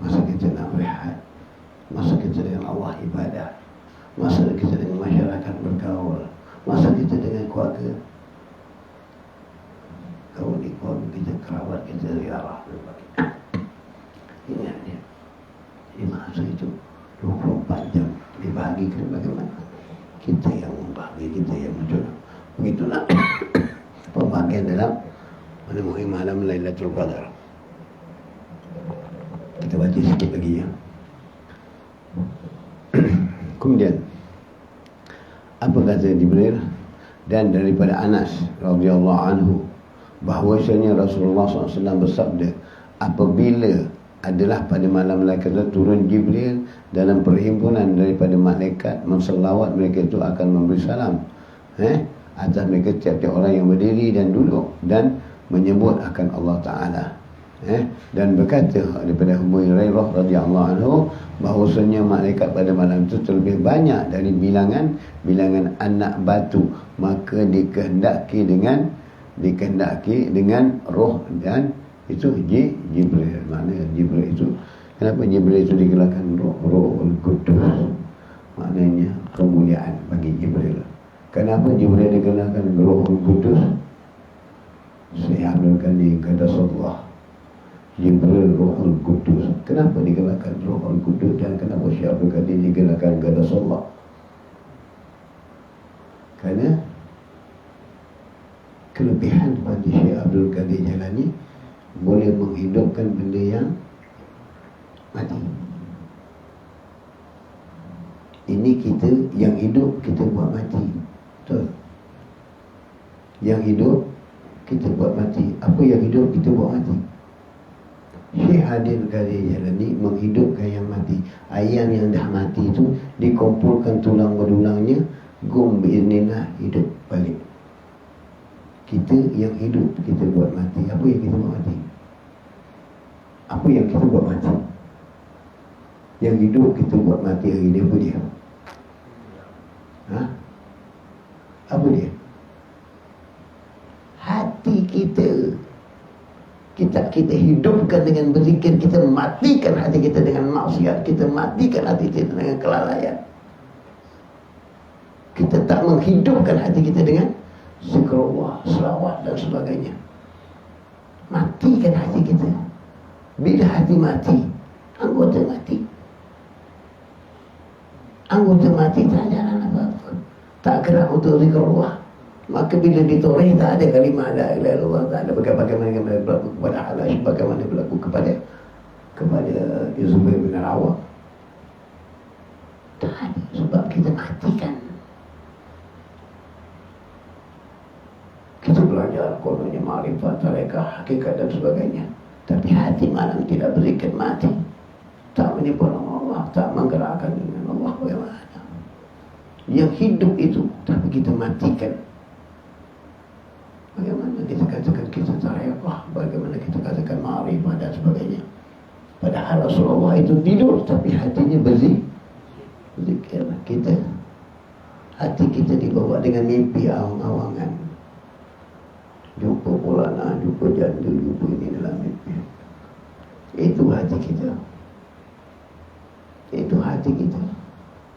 Masa kita nak berehat, masa kita dengan Allah ibadah, masa kita dengan masyarakat bergaul, masa kita dengan keluarga. Kau ni keluarga kita, kerabat kita, ziarah dan sebagainya. Ini dia. Jadi masa itu 24 jam dibagi ke bagaimana? Kita yang membagi, kita yang menjodoh. Begitulah pembagian dalam menemui malam Lailatul Qadar. Kita baca sikit lagi ya. Kemudian apa kata Jibril? Dan daripada Anas radhiyallahu anhu, bahawasanya Rasulullah SAW bersabda, apabila adalah pada malam Lailatul turun Jibril dalam perhimpunan daripada malaikat, menselawat mereka itu akan memberi salam atas mereka tiap-tiap orang yang berdiri dan duduk, dan menyebut akan Allah Ta'ala, dan berkata daripada Abu Hurairah radhiyallahu anhu, bahawasanya malaikat pada malam itu terlebih banyak dari bilangan anak batu, maka dikehendaki dengan roh, dan itu Jibril. Maknanya Jibril itu, kenapa Jibril itu digelarkan Rohul Qudus? Maknanya kemuliaan bagi Jibril. Kenapa Jibril digelarkan Rohul Qudus? Syekh Abdul Ghani Qaddasallah Jibril Ruhul Qudus. Kenapa digelarkan Ruhul Qudus dan kenapa Syekh Abdul Ghani digelarkan Qaddasallah? Kerana kelebihan pada Syekh Abdul Qadir Jalani boleh menghidupkan benda yang mati. Ini kita yang hidup kita buat mati. Betul? Yang hidup kita buat mati. Apa yang hidup kita buat mati. Syekh Abdul Qadir Jalani menghidupkan yang mati. Ayam yang dah mati itu dikumpulkan tulang berulangnya, gum biiznillah hidup balik. Kita yang hidup kita buat mati. Apa yang kita buat mati? Apa yang kita buat mati? Yang hidup kita buat mati hari ni apa dia? Apa dia? Hati kita. Kita hidupkan dengan berzikir, kita matikan hati kita dengan maksiat, kita matikan hati kita dengan kelalaian. Kita tak menghidupkan hati kita dengan zikrullah, selawat dan sebagainya. Matikan hati kita. Bila hati mati, anggota mati. Anggota mati tak jalan apa-apa, tak gerak untuk zikrullah. Maka bila ditoreh tak ada kalimah la ilaha illallah, tak ada bagaimana berlaku kepada Halash, bagaimana berlaku kepada Zubair bin Al-Awwam. Tak ada, sebab kita matikan. Kita belajar kononnya ma'rifat, tarekah, hakikat dan sebagainya, tapi hati malam tidak berzikir, mati. Tak menyebut Allah, tak menggerakkan dengan Allah. Bagaimana? Yang hidup itu, tapi kita matikan. Bagaimana kita katakan kita tarekah, bagaimana kita katakan ma'rifat dan sebagainya. Padahal Rasulullah itu tidur, tapi hatinya berzikir. Kita, hati kita dibawa dengan mimpi awang-awangan. Jumpa pulana, jumpa janda, jumpa ini dalam mimpi. Itu hati kita. Itu hati kita.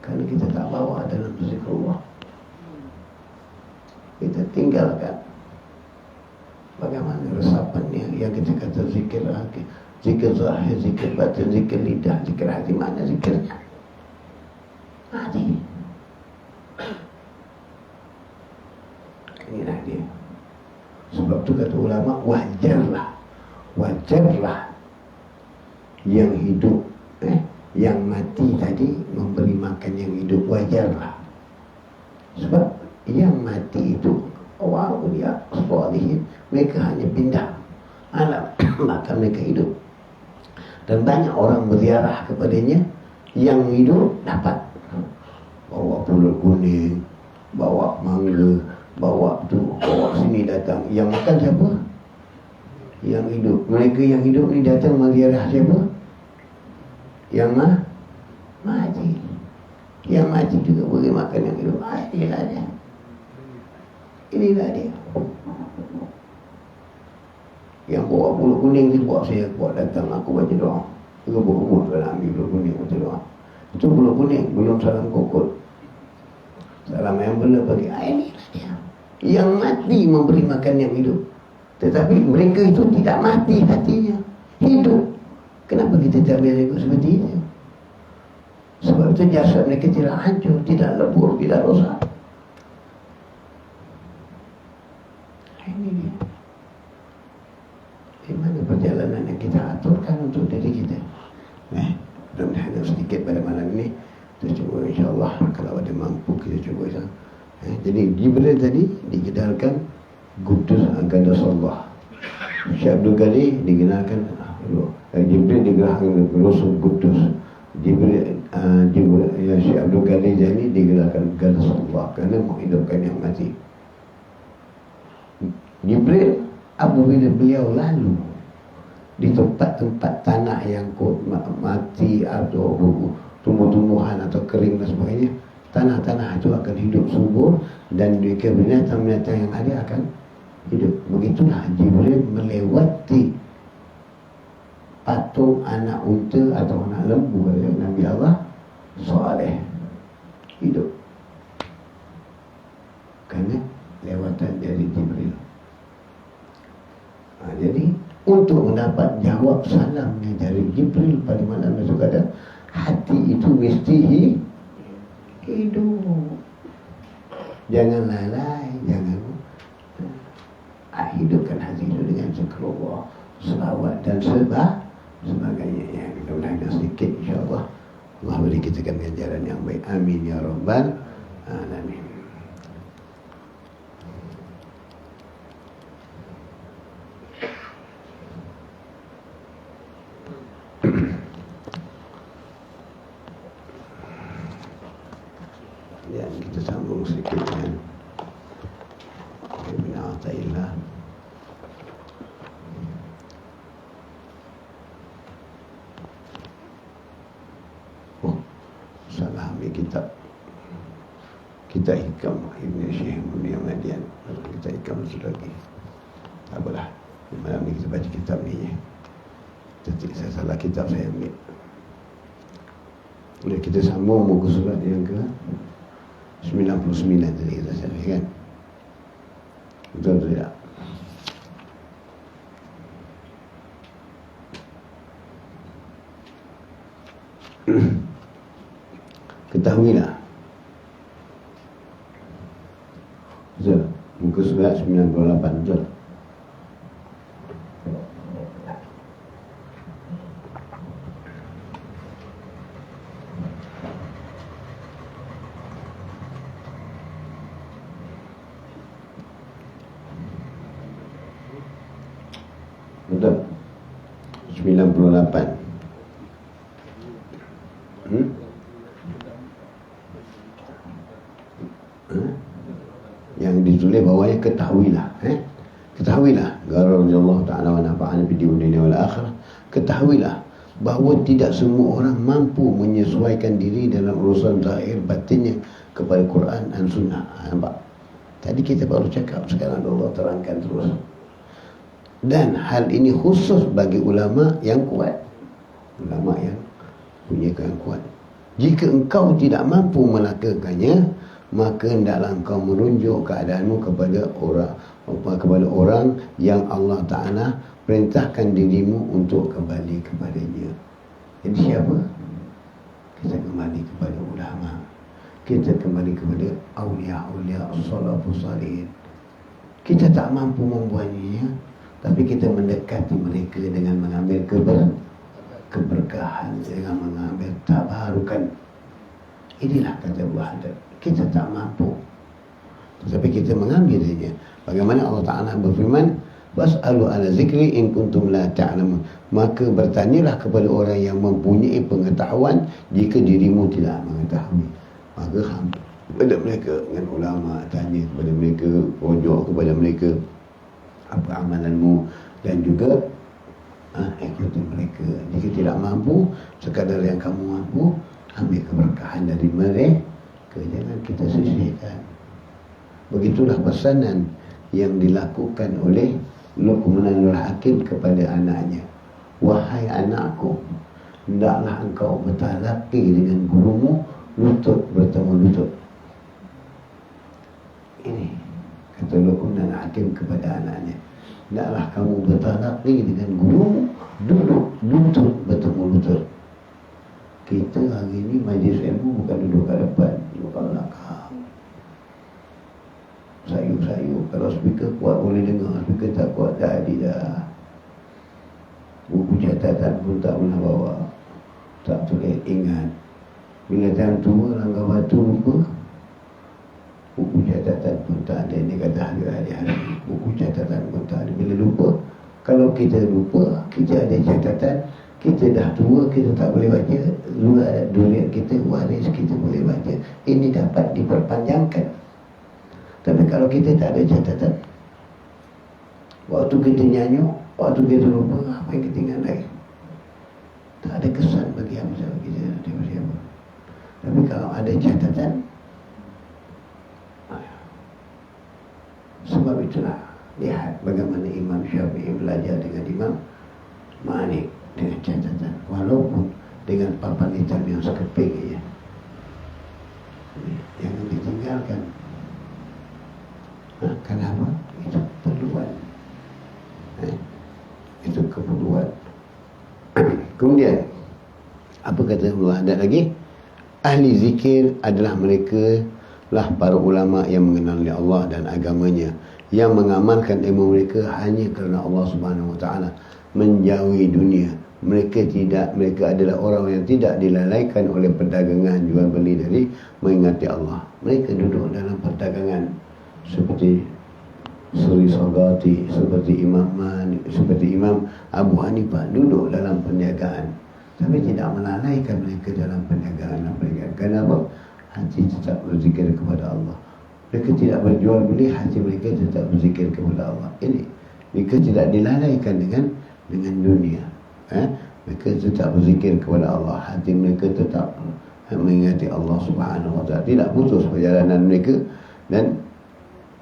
Kerana kita tak bawa dalam zikrullah. Kita tinggalkan. Bagaimana resapannya yang kita kata zikir hati, zikir zahir, zikir batin, zikir lidah, zikir hati. Mana zikirnya? Hati. Inilah dia. Sebab tu kata ulama, wajarlah yang hidup, yang mati tadi memberi makan yang hidup, wajarlah. Sebab yang mati itu orang dia salihin, mereka hanya pindah alam, maka mereka hidup. Dan banyak orang berziarah kepadanya, yang hidup dapat bawa pulut kuning, bawa mangga, bawa sini datang. Yang makan siapa? Yang hidup. Mereka yang hidup ni datang menziarah siapa? Yang mati. Yang mati juga beri makan yang hidup. Inilah dia. Inilah dia. Yang bawa pulut kuning ni buat saya buat datang, aku baca doa. Aku berumur dalam ambil pulut kuning baca doa. Itu pulut kuning, belum salam kokot. Salam yang benar bagi inilah dia. Yang mati memberi makan yang hidup. Tetapi mereka itu tidak mati hatinya, hidup. Kenapa kita tak boleh ikut seperti itu? Sebab itu jasad mereka tidak hancur, tidak lebur, tidak rosak. Ini dia. Di mana perjalanan yang kita aturkan untuk diri kita. Mudah-mudahan sedikit pada malam ini. Kita cuba insyaAllah, kalau ada mampu kita cuba. Jadi Jibril tadi digedarkan Qudus Qaddasallah. Syekh Abdul Ghani digedarkan Jibril digerakkan Rasul Qudus. Jibril Syekh Abdul Ghani jadi digerakkan Qaddasallah kerana menghidupkan yang mati. Jibril apabila beliau lalu di tempat-tempat tanah yang mati atau tumbuh-tumbuhan atau kering dan sebagainya, tanah-tanah itu akan hidup subur dan binatang-binatang yang ada akan hidup. Begitulah Jibril melewati patung anak unta atau anak lembu Nabi Allah Saleh, hidup kerana lewatan dari Jibril. untuk mendapat jawab salamnya dari Jibril pada malam esok ada, hati itu mesti hidup. Jangan lalai, jangan hidupkan hati itu dengan zikrullah, selawat dan sebagainya. Ya, mudah-mudahan sedikit insyaAllah Allah beri kita ganjaran yang baik. Amin ya rabbal alamin. Ya, kita sambung sedikit dengan Ibn Athaillah. Salah ambil kita hikam Ibn Syekh Muhammadian. Kita hikam satu lagi. Tak apalah, malam ni kita baca kitab ni je. Saya salah kitab saya ambil. Boleh kita sambung muka surat yang ke 99 tadi kita cakap kan? Betul atau tidak? Ketahuilah. Betul. Muka surat 98 betul. Betul. 98. Yang ditulis bawahnya ketahuilah, ketahuilah, Allah Taala wa nafa'ana bid dunya wal akhirah. Ketahuilah bahawa tidak semua orang mampu menyesuaikan diri dalam urusan zahir batinnya kepada Quran dan Sunnah. Nampak? Tadi kita baru cakap, sekarang Allah terangkan terus. Dan hal ini khusus bagi ulama yang kuat, ulama yang punya yang kuat. Jika engkau tidak mampu melakukannya, maka hendaklah engkau merujuk keadaanmu kepada orang yang Allah Ta'ala perintahkan dirimu untuk kembali kepadanya. Jadi siapa? Kita kembali kepada ulama, kita kembali kepada awliya-awliya salafus salihin. Kita tak mampu membuatnya, tapi kita mendekati mereka dengan mengambil keberkahan, dengan mengambil tabarukan. Inilah kata buah hadap. Kita tak mampu, tetapi kita mengambilnya. Bagaimana Allah Ta'ala berfirman, was'alu ala zikri in kuntum la ta'lamun. Maka bertanyalah kepada orang yang mempunyai pengetahuan jika dirimu tidak mengetahui. Maka kepada mereka, dengan ulama, tanya kepada mereka, rujuk kepada mereka, apa amalanmu, dan juga ikuti mereka. Jika tidak mampu, sekadar yang kamu mampu, ambil keberkahan dari mereka. Jangan kita sisihkan. Begitulah pesanan yang dilakukan oleh Luqmanul Hakim kepada anaknya. Wahai anakku, hendaklah engkau bertalaqi dengan gurumu lutut bertemu lutut. Ini kata Luqmanul Hakim kepada anaknya. Hendaklah kamu bertalaqi dengan gurumu, duduk lutut bertemu lutut. Kita hari ini majlis ilmu bukan duduk kat depan, duduk kat belakang. Sayup-sayup. Kalau speaker kuat boleh dengar, speaker tak kuat dah dah. Buku catatan pun tak pernah bawa, tak tulis ingat. Bila time tua langgar batu lupa, buku catatan pun tak ada. Ini kata hari-hari, buku catatan pun tak ada. Bila lupa, kalau kita lupa, kita ada catatan. Kita dah tua, kita tak boleh baca. Luar dunia kita, waris kita boleh baca. Ini dapat diperpanjangkan. Tapi kalau kita tak ada catatan, waktu kita nyanyi, waktu kita lupa, apa yang kita ingat lagi? Tak ada kesan bagi apa kita ada siapa. Tapi kalau ada catatan, sebab itulah lihat bagaimana Imam Syafi'i belajar dengan Imam Malik dengan catatan, walaupun dengan papan hitam yang sekeping ya. Jangan ditinggalkan. Kenapa? Itu perluan. Itu Kemudian apa kata Allah ada lagi? Ahli zikir adalah mereka lah para ulama yang mengenali Allah dan agamanya, yang mengamalkan ilmu mereka hanya kerana Allah Subhanahu Wa Taala, menjauhi dunia. Mereka adalah orang yang tidak dilalaikan oleh perdagangan jual beli dari mengingati Allah. Mereka duduk dalam perdagangan seperti Suri Sagati, seperti Imam Abu Hanifah duduk dalam perniagaan, tapi tidak melalaikan mereka dalam perniagaan. Kenapa? Hati tetap berzikir kepada Allah. Mereka tidak berjual beli, hati mereka tetap berzikir kepada Allah. Ini mereka tidak dilalaikan dengan dunia. Mereka tetap berzikir kepada Allah, hati mereka tetap mengingati Allah Subhanahu Wa Taala, tidak putus perjalanan mereka. Dan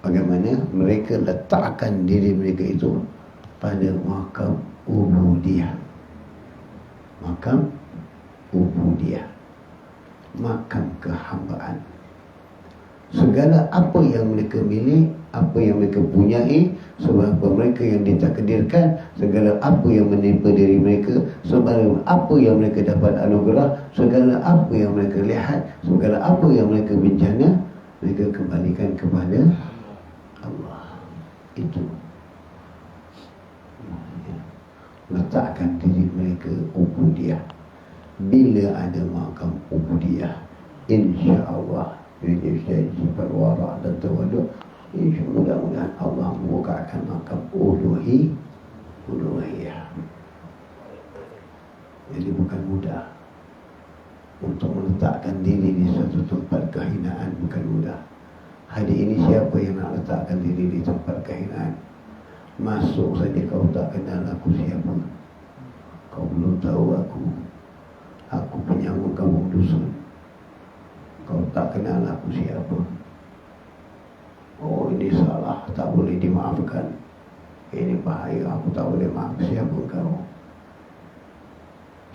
bagaimana mereka letakkan diri mereka itu pada makam ubudiyah. Makam ubudiyah, makam kehambaan. Segala apa yang mereka milih, apa yang mereka punyai, sebab mereka yang ditakdirkan, segala apa yang menimpa diri mereka, sebab apa yang mereka dapat anugerah, segala apa yang mereka lihat, segala apa yang mereka bencana, mereka kembalikan kepada Allah. Itu letakkan diri mereka ubudiyah. Bila ada makam ubudiyah, insya-Allah jadi sifat wara' dan tawaduk, mudah-mudahan Allah membukakan makam uluhiyah. Jadi bukan mudah untuk meletakkan diri di suatu tempat kehinaan, bukan mudah. Hari ini siapa yang nak letakkan diri di tempat kehinaan? Masuk saja kau tak kenal aku siapa. Kau belum tahu aku penyanggul kampung dusun. Kau tak kenal aku siapa. Oh, ini salah, tak boleh dimaafkan. Ini bahaya, aku tak boleh maaf. Siapa kau?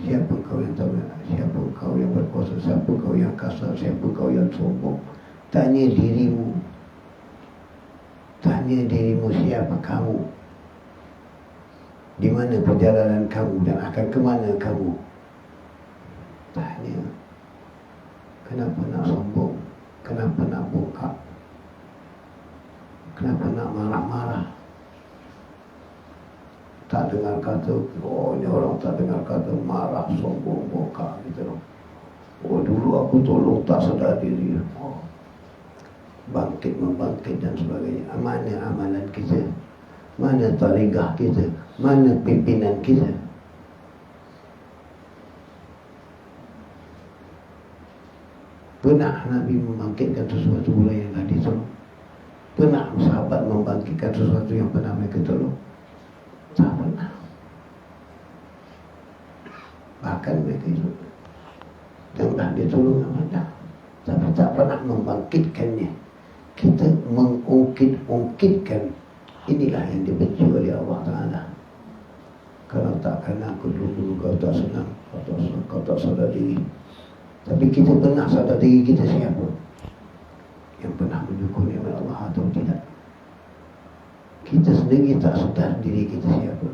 Siapa kau yang tahu? Siapa kau yang berkuasa? Siapa kau yang kasar? Siapa kau yang sombong? Tanya dirimu. Tanya dirimu, siapa kamu? Di mana perjalanan kamu dan akan ke mana kamu? Tanya. Kenapa nak sombong? Kenapa nak bongkak? Kenapa nak marah-marah? Tak dengar kata, oh ini orang tak dengar kata marah, sombong, bongkak gitu loh. Oh dulu aku tolong tak sedar diri. Oh, bangkit membangkit dan sebagainya. Mana amalan kita? Mana tarikah kita? Mana pimpinan kita? Pernah Nabi membangkitkan sesuatu yang tadi tolong? Pernah sahabat membangkitkan sesuatu yang pernah mereka tolong? Tak pernah. Bahkan mereka itu yang dah dia tolong dah, tapi tak pernah membangkitkannya. Kita mengungkit-ungkitkan. Inilah yang dibenci oleh Allah Ta'ala. Kalau tak kenal aku dulu kau tak senang, kau tak sadar diri. Tapi kita pernah sadar diri kita siapa? Yang pernah menyukuri oleh Allah atau tidak? Kita sendiri tak sadar diri kita siapa.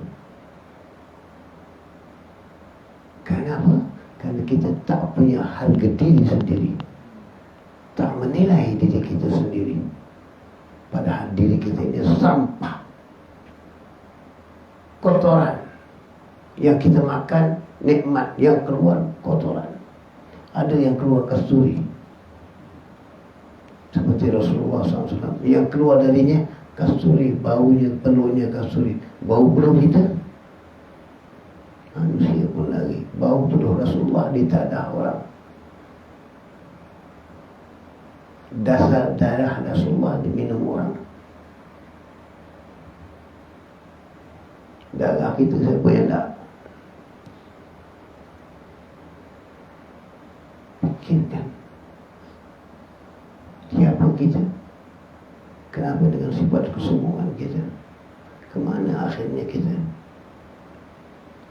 Kenapa? Kerana kita tak punya harga diri sendiri, tak menilai diri kita sendiri. Padahal diri kita ini sampah, kotoran. Yang kita makan nikmat, yang keluar kotoran. Ada yang keluar kasturi, seperti Rasulullah SAW, yang keluar darinya kasturi, baunya, peluhnya kasturi. Bau peluh kita, manusia pun lagi. Bau peluh Rasulullah ditadah orang. Dasar darah Rasulullah diminum orang. Darah kita siapa yang tak? Fikirkan, siapa kita? Kenapa dengan sifat kesombongan kita? Kemana akhirnya kita?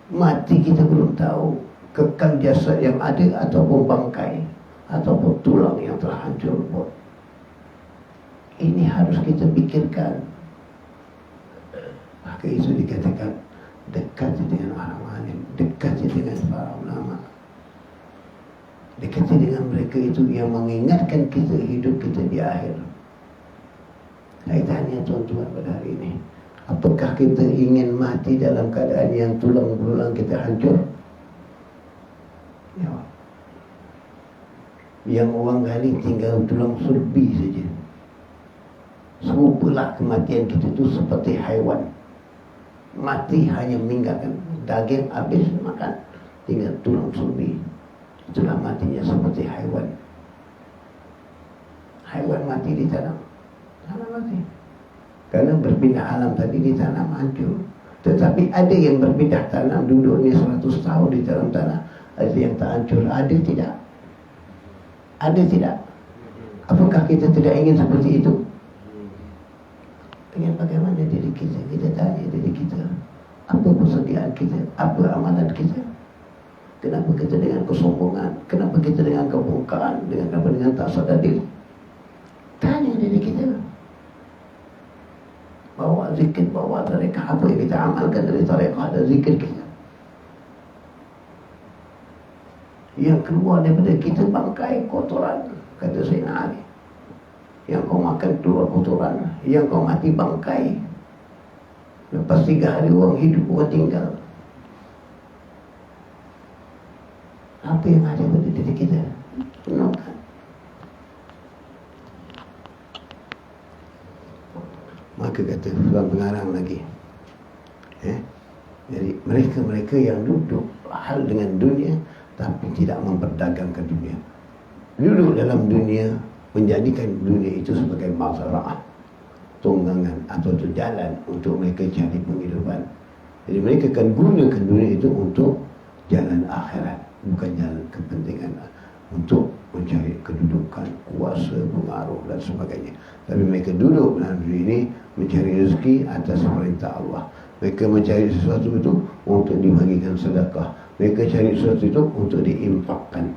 Mati kita belum tahu. Kekal jasad yang ada ataupun bangkai, ataupun tulang yang telah hancur pun. Ini harus kita pikirkan. Maka itu dikatakan dekat dengan orang lain, dekati dengan para ulama, dekati dengan mereka itu yang mengingatkan kita hidup kita di akhir. Saya tanya tuan-tuan pada hari ini, apakah kita ingin mati dalam keadaan yang tulang belulang kita hancur? Ya. Yang orang gali tinggal tulang sulbi saja. Serupalah kematian kita itu seperti haiwan. Mati hanya meninggalkan daging habis makan, tinggal tulang sulbi. Itulah matinya seperti haiwan. Haiwan mati di tanam, tanam mati. Karena berpindah alam tadi di tanam hancur. Tetapi ada yang berpindah tanam duduknya 100 tahun di dalam tanah, ada yang tak hancur, ada tidak? Ada tidak? Apakah kita tidak ingin seperti itu? Ingin bagaimana diri kita? Kita tanya diri kita, apa persediaan kita? Apa amalan kita? Kenapa kita dengan kesombongan? Kenapa kita dengan kebongkaran? Dengan tak sadar diri? Tanya diri kita. Bawa zikir, bawa tarekah, apa yang kita amalkan dari tarekah dan zikir kita? Yang keluar daripada kita bangkai kotoran, kata Sayyidina Ali. Yang kau makan keluar kotoran, yang kau mati bangkai. Lepas 3 hari orang hidup, orang tinggal. Apa yang ada pada diri kita? Renungkan. Maka kata Tuan Pengarang lagi, jadi mereka-mereka yang duduk hal dengan dunia tapi tidak memperdagangkan dunia, duduk dalam dunia, menjadikan dunia itu sebagai mazra'ah, tunggangan atau jalan untuk mereka cari penghidupan. Jadi mereka akan gunakan dunia itu untuk jalan akhirat, bukan jalan kepentingan, untuk mencari kedudukan, kuasa, pengaruh dan sebagainya. Tapi mereka duduk dalam dunia ini mencari rezeki atas perintah Allah. Mereka mencari sesuatu itu untuk dibagikan sedekah. Mereka cari sesuatu itu untuk diinfakkan,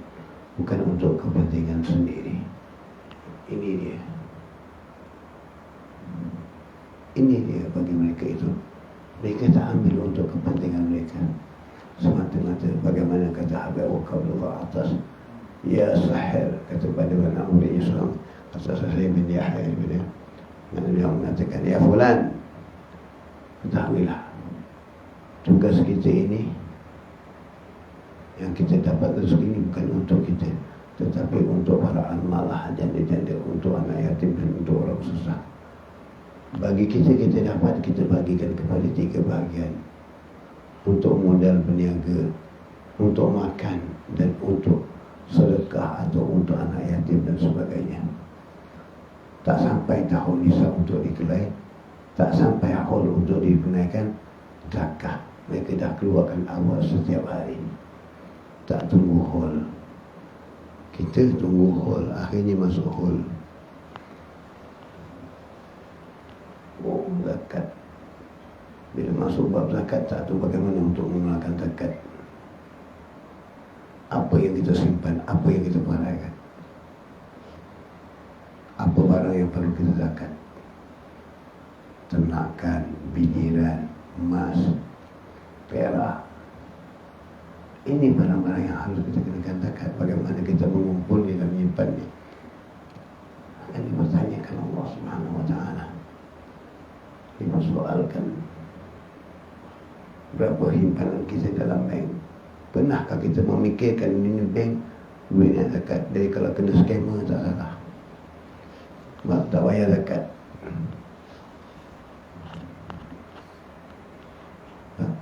bukan untuk kepentingan sendiri. Ini dia. Ini dia bagi mereka itu. Mereka tak ambil untuk kepentingan mereka. Semata-mata bagaimana kata Habib Abdullah atas, ya sahir, kata pada anak murid Islam, kata saya bin Yahya bin dia mengatakan, ya fulan, ketahuilah tugas kita ini, yang kita dapat rezeki ini bukan untuk kita, tetapi untuk para amalah, janda-janda, untuk anak yatim dan untuk orang susah. Bagi kita dapat, kita bagikan kepada 3 bahagian. Untuk modal berniaga, untuk makan, dan untuk sedekah atau untuk anak yatim dan sebagainya. Tak sampai tahun nisab untuk dikelai, tak sampai haul untuk ditunaikan zakat. Mereka dah keluarkan awal setiap hari. Tak tunggu haul. Kita tunggu haul, akhirnya masuk haul. Oh, zakat. Bila masuk bab zakat, tak tahu bagaimana untuk mengeluarkan zakat. Apa yang kita simpan, apa yang kita pahalkan, apa barang yang perlu kita zakat? Ternakan, bijiran, emas, perak. Ini barang-barang yang harus kita kenakan zakat. Bagaimana kita mengumpulnya dan menyimpannya? Akan dipertanyakan Allah Subhanahu wa ta'ala. Dipersoalkan berapa himpanan kita dalam bank. Pernahkah kita memikirkan ini bank duitnya zakat? Dari kalau kena scammer tak salah, tak bayar zakat.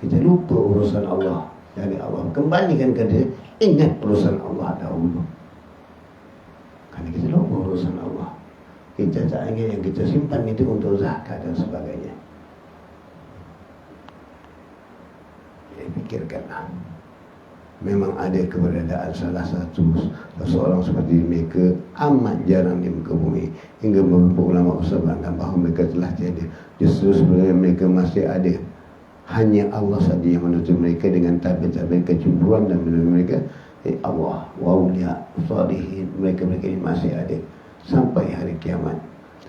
Kita lupa urusan Allah. Jadi Allah kembalikan ke dia, ingat urusan Allah dahulu. Kerana kita lupa urusan Allah, kita tak ingat yang kita simpan itu untuk zakat dan sebagainya. Jadi fikirkanlah. Memang ada keberadaan salah satu seorang seperti mereka amat jarang di muka bumi, hingga beberapa ulama usahakan bahawa mereka telah tiada. Justru sebenarnya mereka masih ada. Hanya Allah saja yang menutup mereka dengan tabir-tabir kecemburuan dan mereka Allah waulia salihin. Mereka ini masih ada sampai hari kiamat.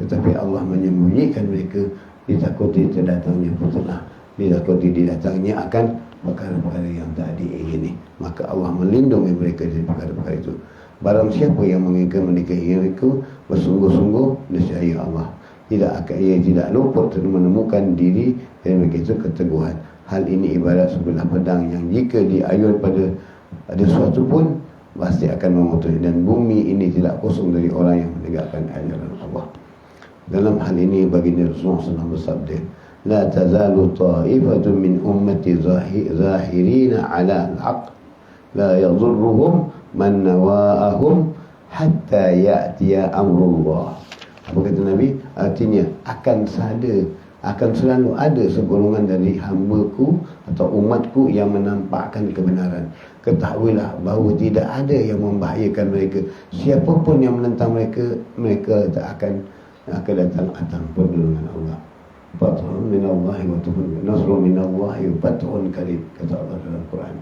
Tetapi Allah menyembunyikan mereka, ditakuti terdatangnya fitnah, ditakuti didatangnya akan perkara-perkara yang tak diingini. Maka Allah melindungi mereka dari perkara-perkara itu. Barang siapa yang menginginkan menikahi mereka bersungguh-sungguh, nescaya Allah ia tidak luput menemukan diri dan begitu keteguhan. Hal ini ibarat sebelah pedang yang jika diayun pada ada sesuatu pun pasti akan memutus, dan bumi ini tidak kosong dari orang yang menegakkan ajaran Allah. Dalam hal ini baginda Rasulullah SAW bersabda, la tazalu ta'ifatun min ummati zahirina ala al-haq la yadhurruhum man nawa'ahum hatta ya'tiya amrullah. Apa kata Nabi? Artinya akan selalu ada segolongan dari hambaku atau umatku yang menampakkan kebenaran. Ketahuilah bahawa tidak ada yang membahayakan mereka. Siapapun yang menentang mereka tak akan datang pertolongan Allah. Fathun minallahi wa nasrun minallahi wa fathun qarib, kata Allah dalam Quran.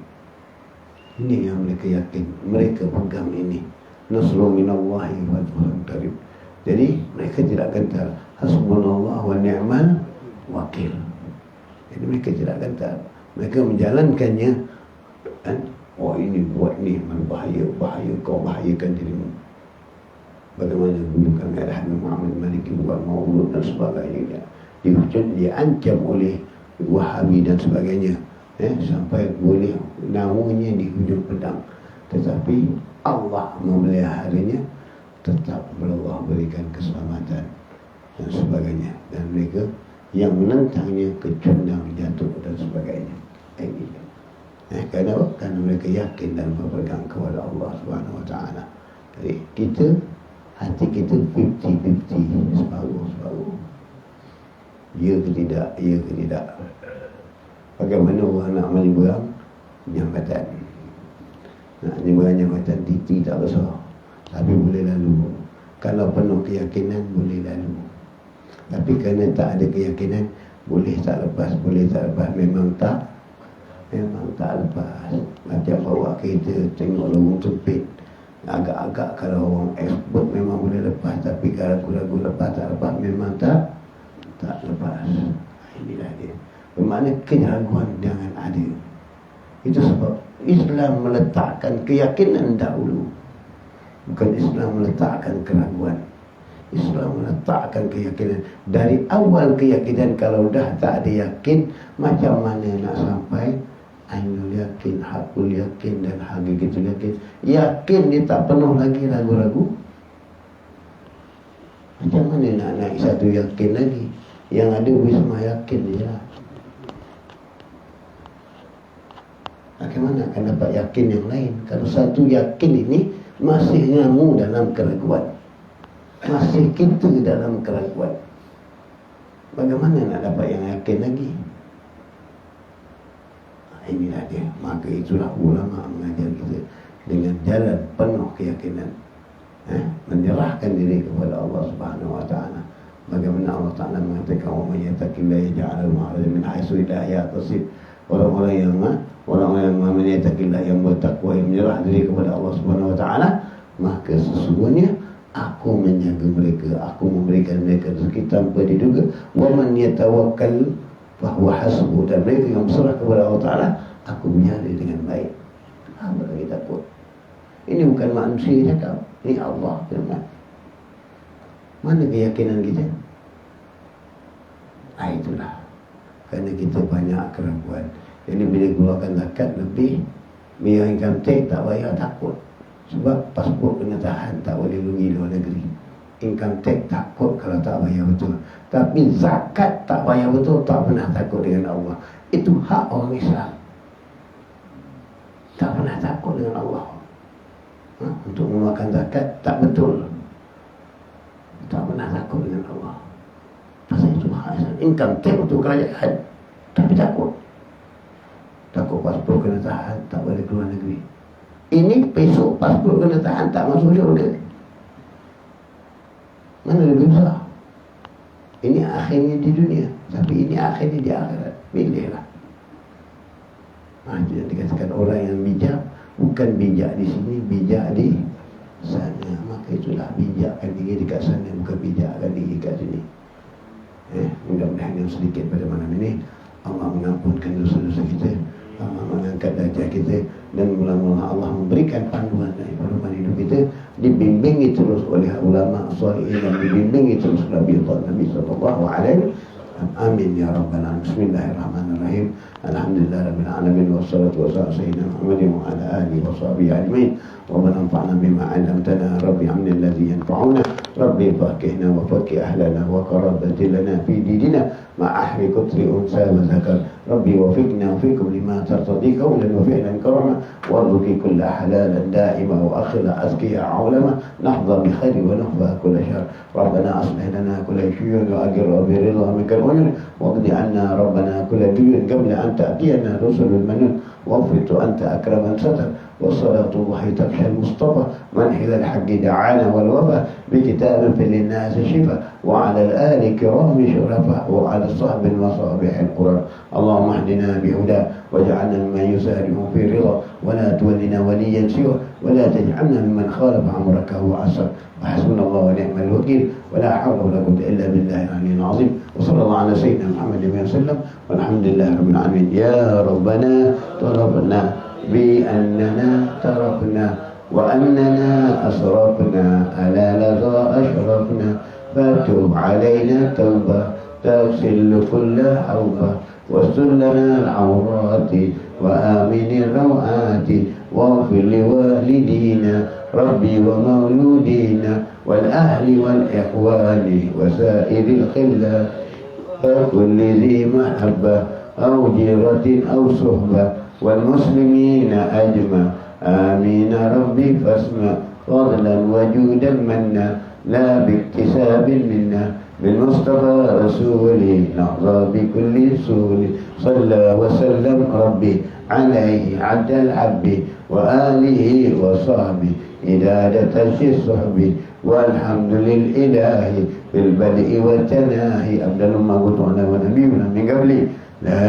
Ini yang mereka yakin, mereka pegang ini. Nasrun minallahi wa fathun qarib. Jadi mereka tidak gentar. Hasbunallah wa ni'mal wakil. Jadi mereka tidak gentar. Mereka menjalankannya. Dan ini buat ni bahaya, kau bahayakan dirimu. Bagaimana dulu kami ada Muhammad Maliki buat Maulud dan sebagainya. Diancam oleh Wahabi dan sebagainya. Sampai boleh namanya di hujung pedang. Tetapi Allah memeliharanya. Tetap Allah berikan keselamatan dan sebagainya, dan mereka yang menentangnya kecundang, jatuh dan sebagainya. Ini kerana apa? Kerana mereka yakin dan berpegang kepada Allah Subhanahu Wa Taala. Jadi hati kita 50-50, separuh. Ya ke tidak. Bagaimana orang nak menyeberang jambatan? Nak menyeberang jambatan titi tak besar, tapi boleh lalu. Kalau penuh keyakinan boleh lalu. Tapi kerana tak ada keyakinan, boleh tak lepas. Memang tak lepas. Macam bawa kereta, tengok lorong sempit, agak-agak kalau orang expert memang boleh lepas. Tapi kalau ragu-ragu lepas tak lepas, memang tak lepas. Inilah dia. Bermakna keraguan jangan ada. Itu sebab Islam meletakkan keyakinan dahulu. Bukan Islam meletakkan keraguan. Islam meletakkan keyakinan. Dari awal keyakinan, kalau dah tak ada yakin, macam mana nak sampai ainul yakin, hakul yakin dan haqiqatul yakin? Yakin dia tak penuh lagi ragu-ragu. Macam mana nak naik satu yakin lagi? Yang ada wisma yakin je lah. Bagaimana akan dapat yakin yang lain kalau satu yakin ini masih ngamu dalam keraguan, masih kita dalam keraguan? Bagaimana nak dapat yang yakin lagi? Inilah dia. Maka itulah ulama mengajar kita dengan jalan penuh keyakinan, menyerahkan diri kepada Allah Subhanahu Wa Taala. Bagaimana Allah Taala mengatakan, wa may yattaqillaha yaj'al lahu makhrajan min haitsu la yahtasib. Orang-orang yang menyatakanlah, yang bertakwa, yang menyerah diri kepada Allah Subhanahu Wa Taala, maka sesungguhnya aku menjaga mereka, aku memberikan mereka rezeki tanpa diduga. Wa man yatawakkal fahuwa hasbuh. Dan mereka yang berserah kepada Allah Taala, aku menjaga dengan baik. Apa lagi takut? Ini bukan manusia cakap, ini Allah firman. Mana keyakinan kita? Itulah. Kerana kita banyak keraguan. Jadi bila keluarkan zakat lebih, biar income tax tak payah takut. Sebab pasport kena tahan, tak boleh pergi luar negeri. Income tax takut kalau tak bayar betul. Tapi zakat tak bayar betul, tak pernah takut dengan Allah. Itu hak orang Islam. Tak pernah takut dengan Allah. Untuk mengeluarkan zakat tak betul, tak pernah takut dengan Allah. Pasal itu hak Islam. Income tax untuk kerajaan, tapi takut pasport kena tahan, tak boleh keluar negeri. Ini besok pasport kena tahan, tak masuk syurga. Mana lebih besar? Ini akhirnya di dunia, tapi ini akhirnya di akhirat. Pilihlah. Jangan dikatakan orang yang bijak, bukan bijak di sini, bijak di sana. Maka itulah bijakkan diri dekat sana, bukan bijakkan diri dekat sini. Mudah-mudahan yang sedikit pada malam ini Allah mengampunkan dosa-dosa kita, Allah mengangkat derajat kita, dan mula-mula Allah memberikan panduan hidup kita, dibimbingi terus oleh ulama shalihin dan dibimbingi terus Nabi sallallahu alaihi wasallam. Amin ya rabbal alamin. Bismillahirrahmanirrahim. Alhamdulillah rabbil alamin wassalatu wassalamu ala sayyidina Muhammadin wa ala alihi wa sahbihi ajmain. Rabbana anfa'na bima 'allamtana, rabbi 'allimna alladhi yanfa'una, rabbi faqihna wa faqih ahlana wa qarabati lana fi dinina ma ahli kutri unsa wa zakar. Rabbi wafiqna wa fikum lima tartadi qawlan wa fi'lan karama warzuqi kulla halalan da'ima wa akhila azkiya 'ulama nahdha bi khairi wa nahfa kulla shar. Rabbana aslih lana kulla shay'in wa ajir bi ridha minka al-'uyun waqdi 'anna rabbana kulla diyun qabla an ta'tiyana rusulul manun waghfir anta akraman satar. والصلاة الله تكشى المصطفى منحل الحق دعانا والوفا بكتاب في للناس شفا وعلى الآل كرام شرفا وعلى الصحب المصابيح القرى. اللهم اهدنا بهدى واجعلنا ممن يسارع في رضا ولا تولنا وليا سوى ولا تجعلنا ممن خالف أمرك وعصى. وحسبنا الله ونعم الوكيل ولا حول ولا قوة إلا بالله العلي العظيم. وصلى الله على سيدنا محمد وسلم والحمد لله رب العالمين. يا ربنا طلبنا بأننا تركنا وأننا أسرفنا على لظى أشرفنا فتوب علينا توبة تغسل كل حوبة واستر لنا العورات وآمن الروعات واغفر لوالدينا ربي ومولودينا والأهل والإخوان وسائر الخلة وكل ذي محبة أو جيرة أو صحبة والمسلمين أجمع. آمين ربي فاسمع فضلا وجودا منا لا باكتساب منا بالمصطفى رسولي نحظى بكل سول. صلى وسلم ربي عليه عد الحب وآله وصحبه إدادة الصحب والحمد للإله في البدء والتناهي. أبدل ما قلت أنا ونبينا من قبلي لا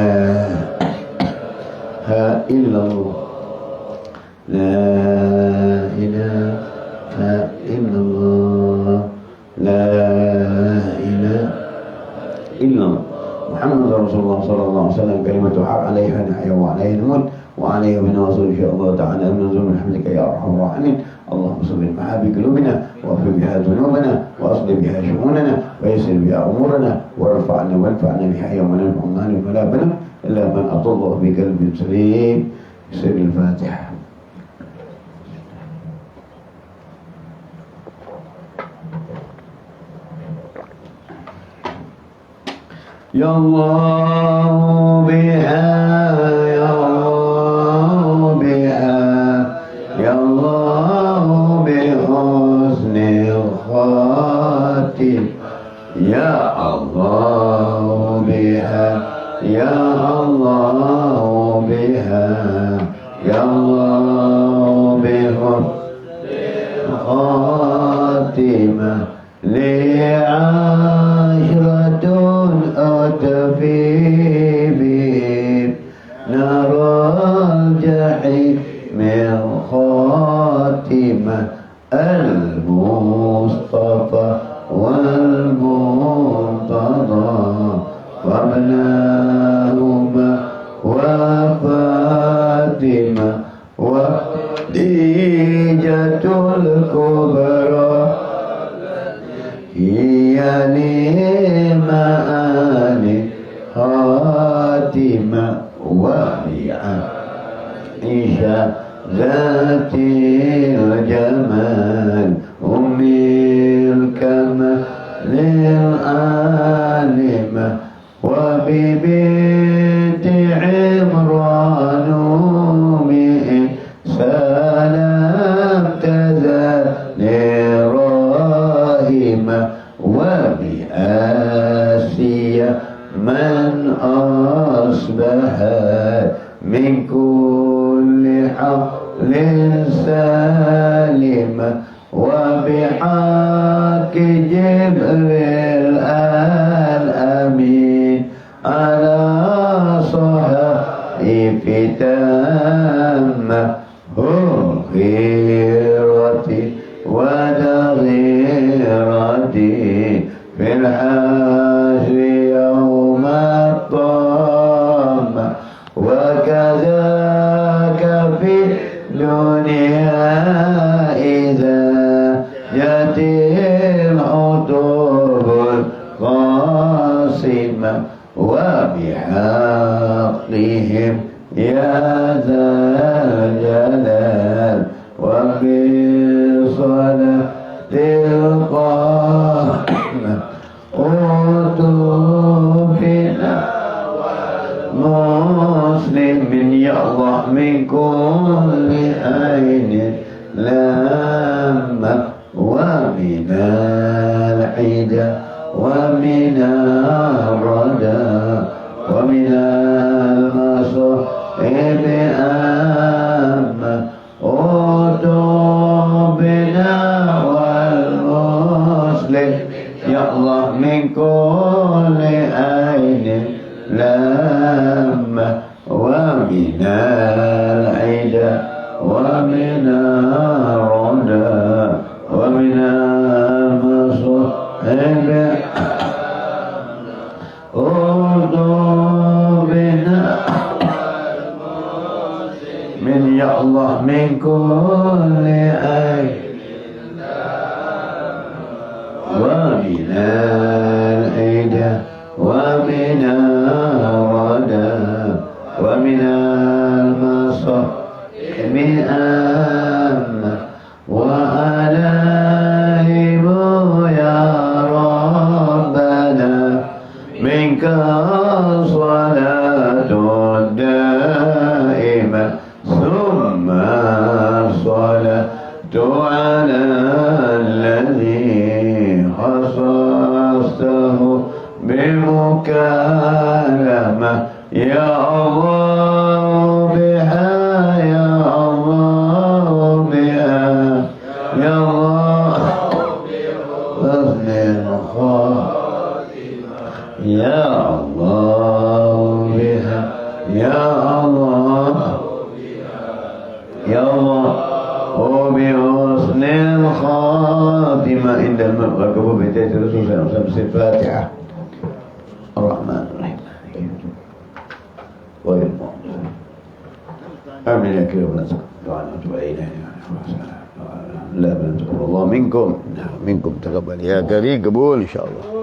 إلا الله لا إله إلا الله لا إله إلا الله محمد رسول الله صلى الله عليه وسلم كلمة حق عليها نحيا وعليها نموت وعليها بنواصل إن شاء الله تعالى ننزل من حمدك يا أرحم الراحمين. اللهم صل معها بقلوبنا واغفر بها ذنوبنا واصلح بها شؤوننا ويسر بها أمورنا وارفعنا وانفعنا بها يوم لا ينفع مال ولا بنون إلا من أطى الله بقلب سليم. سر الفاتحة. يا الله بها يا الله بها يا الله بحسن الخاتم يا الله بها يا الله بها يا الله بحسن الخاتمة لعشرة أتفي بهم نرى الجحيم من خاتمة المصطفى والمنتظى وابناهما وفاطمة وخديجة الكبرى هي لمآل خاتمة وعائشة ذات الجمال أم الكمال العالمة وببنت عمران أم سلام تزال راهمة وبآسيا من أصبحت من كل حقل سالمة وبحق جبريل الأمين على صحائف تامة خيرة ودغيرة في الحشر يوم الطامة وكذا ذا الجلال وبصلاة القائمة قطوبنا مسلم يا الله من كل عين لامة ومن الحدى ومن الردى ومن المصائب أما قطوبنا والمسلم يا الله من كل عين لامة ومن العدى ومن الردى ومن المصائب قطوبنا من يا الله من كل عين ومن العدى ومن الردى ومن المصائب أما وألائم يا ربنا منك صلاة دائمة ثم الصلاة على الذي خصصته بمكالمة يا الله بها يا الله بها يا الله حسن الخاتمة يا الله بها يا الله يا الله وبحسن الخاتمة عند المغرب وبداية الرسول صلى الله عليه وسلم الفاتحة الرحمن الرحيم والمؤمن آمين يا كريم ونسك دعانا وتبعينا لا بل تقبل الله منكم تقبل يا كريم قبول إن شاء الله.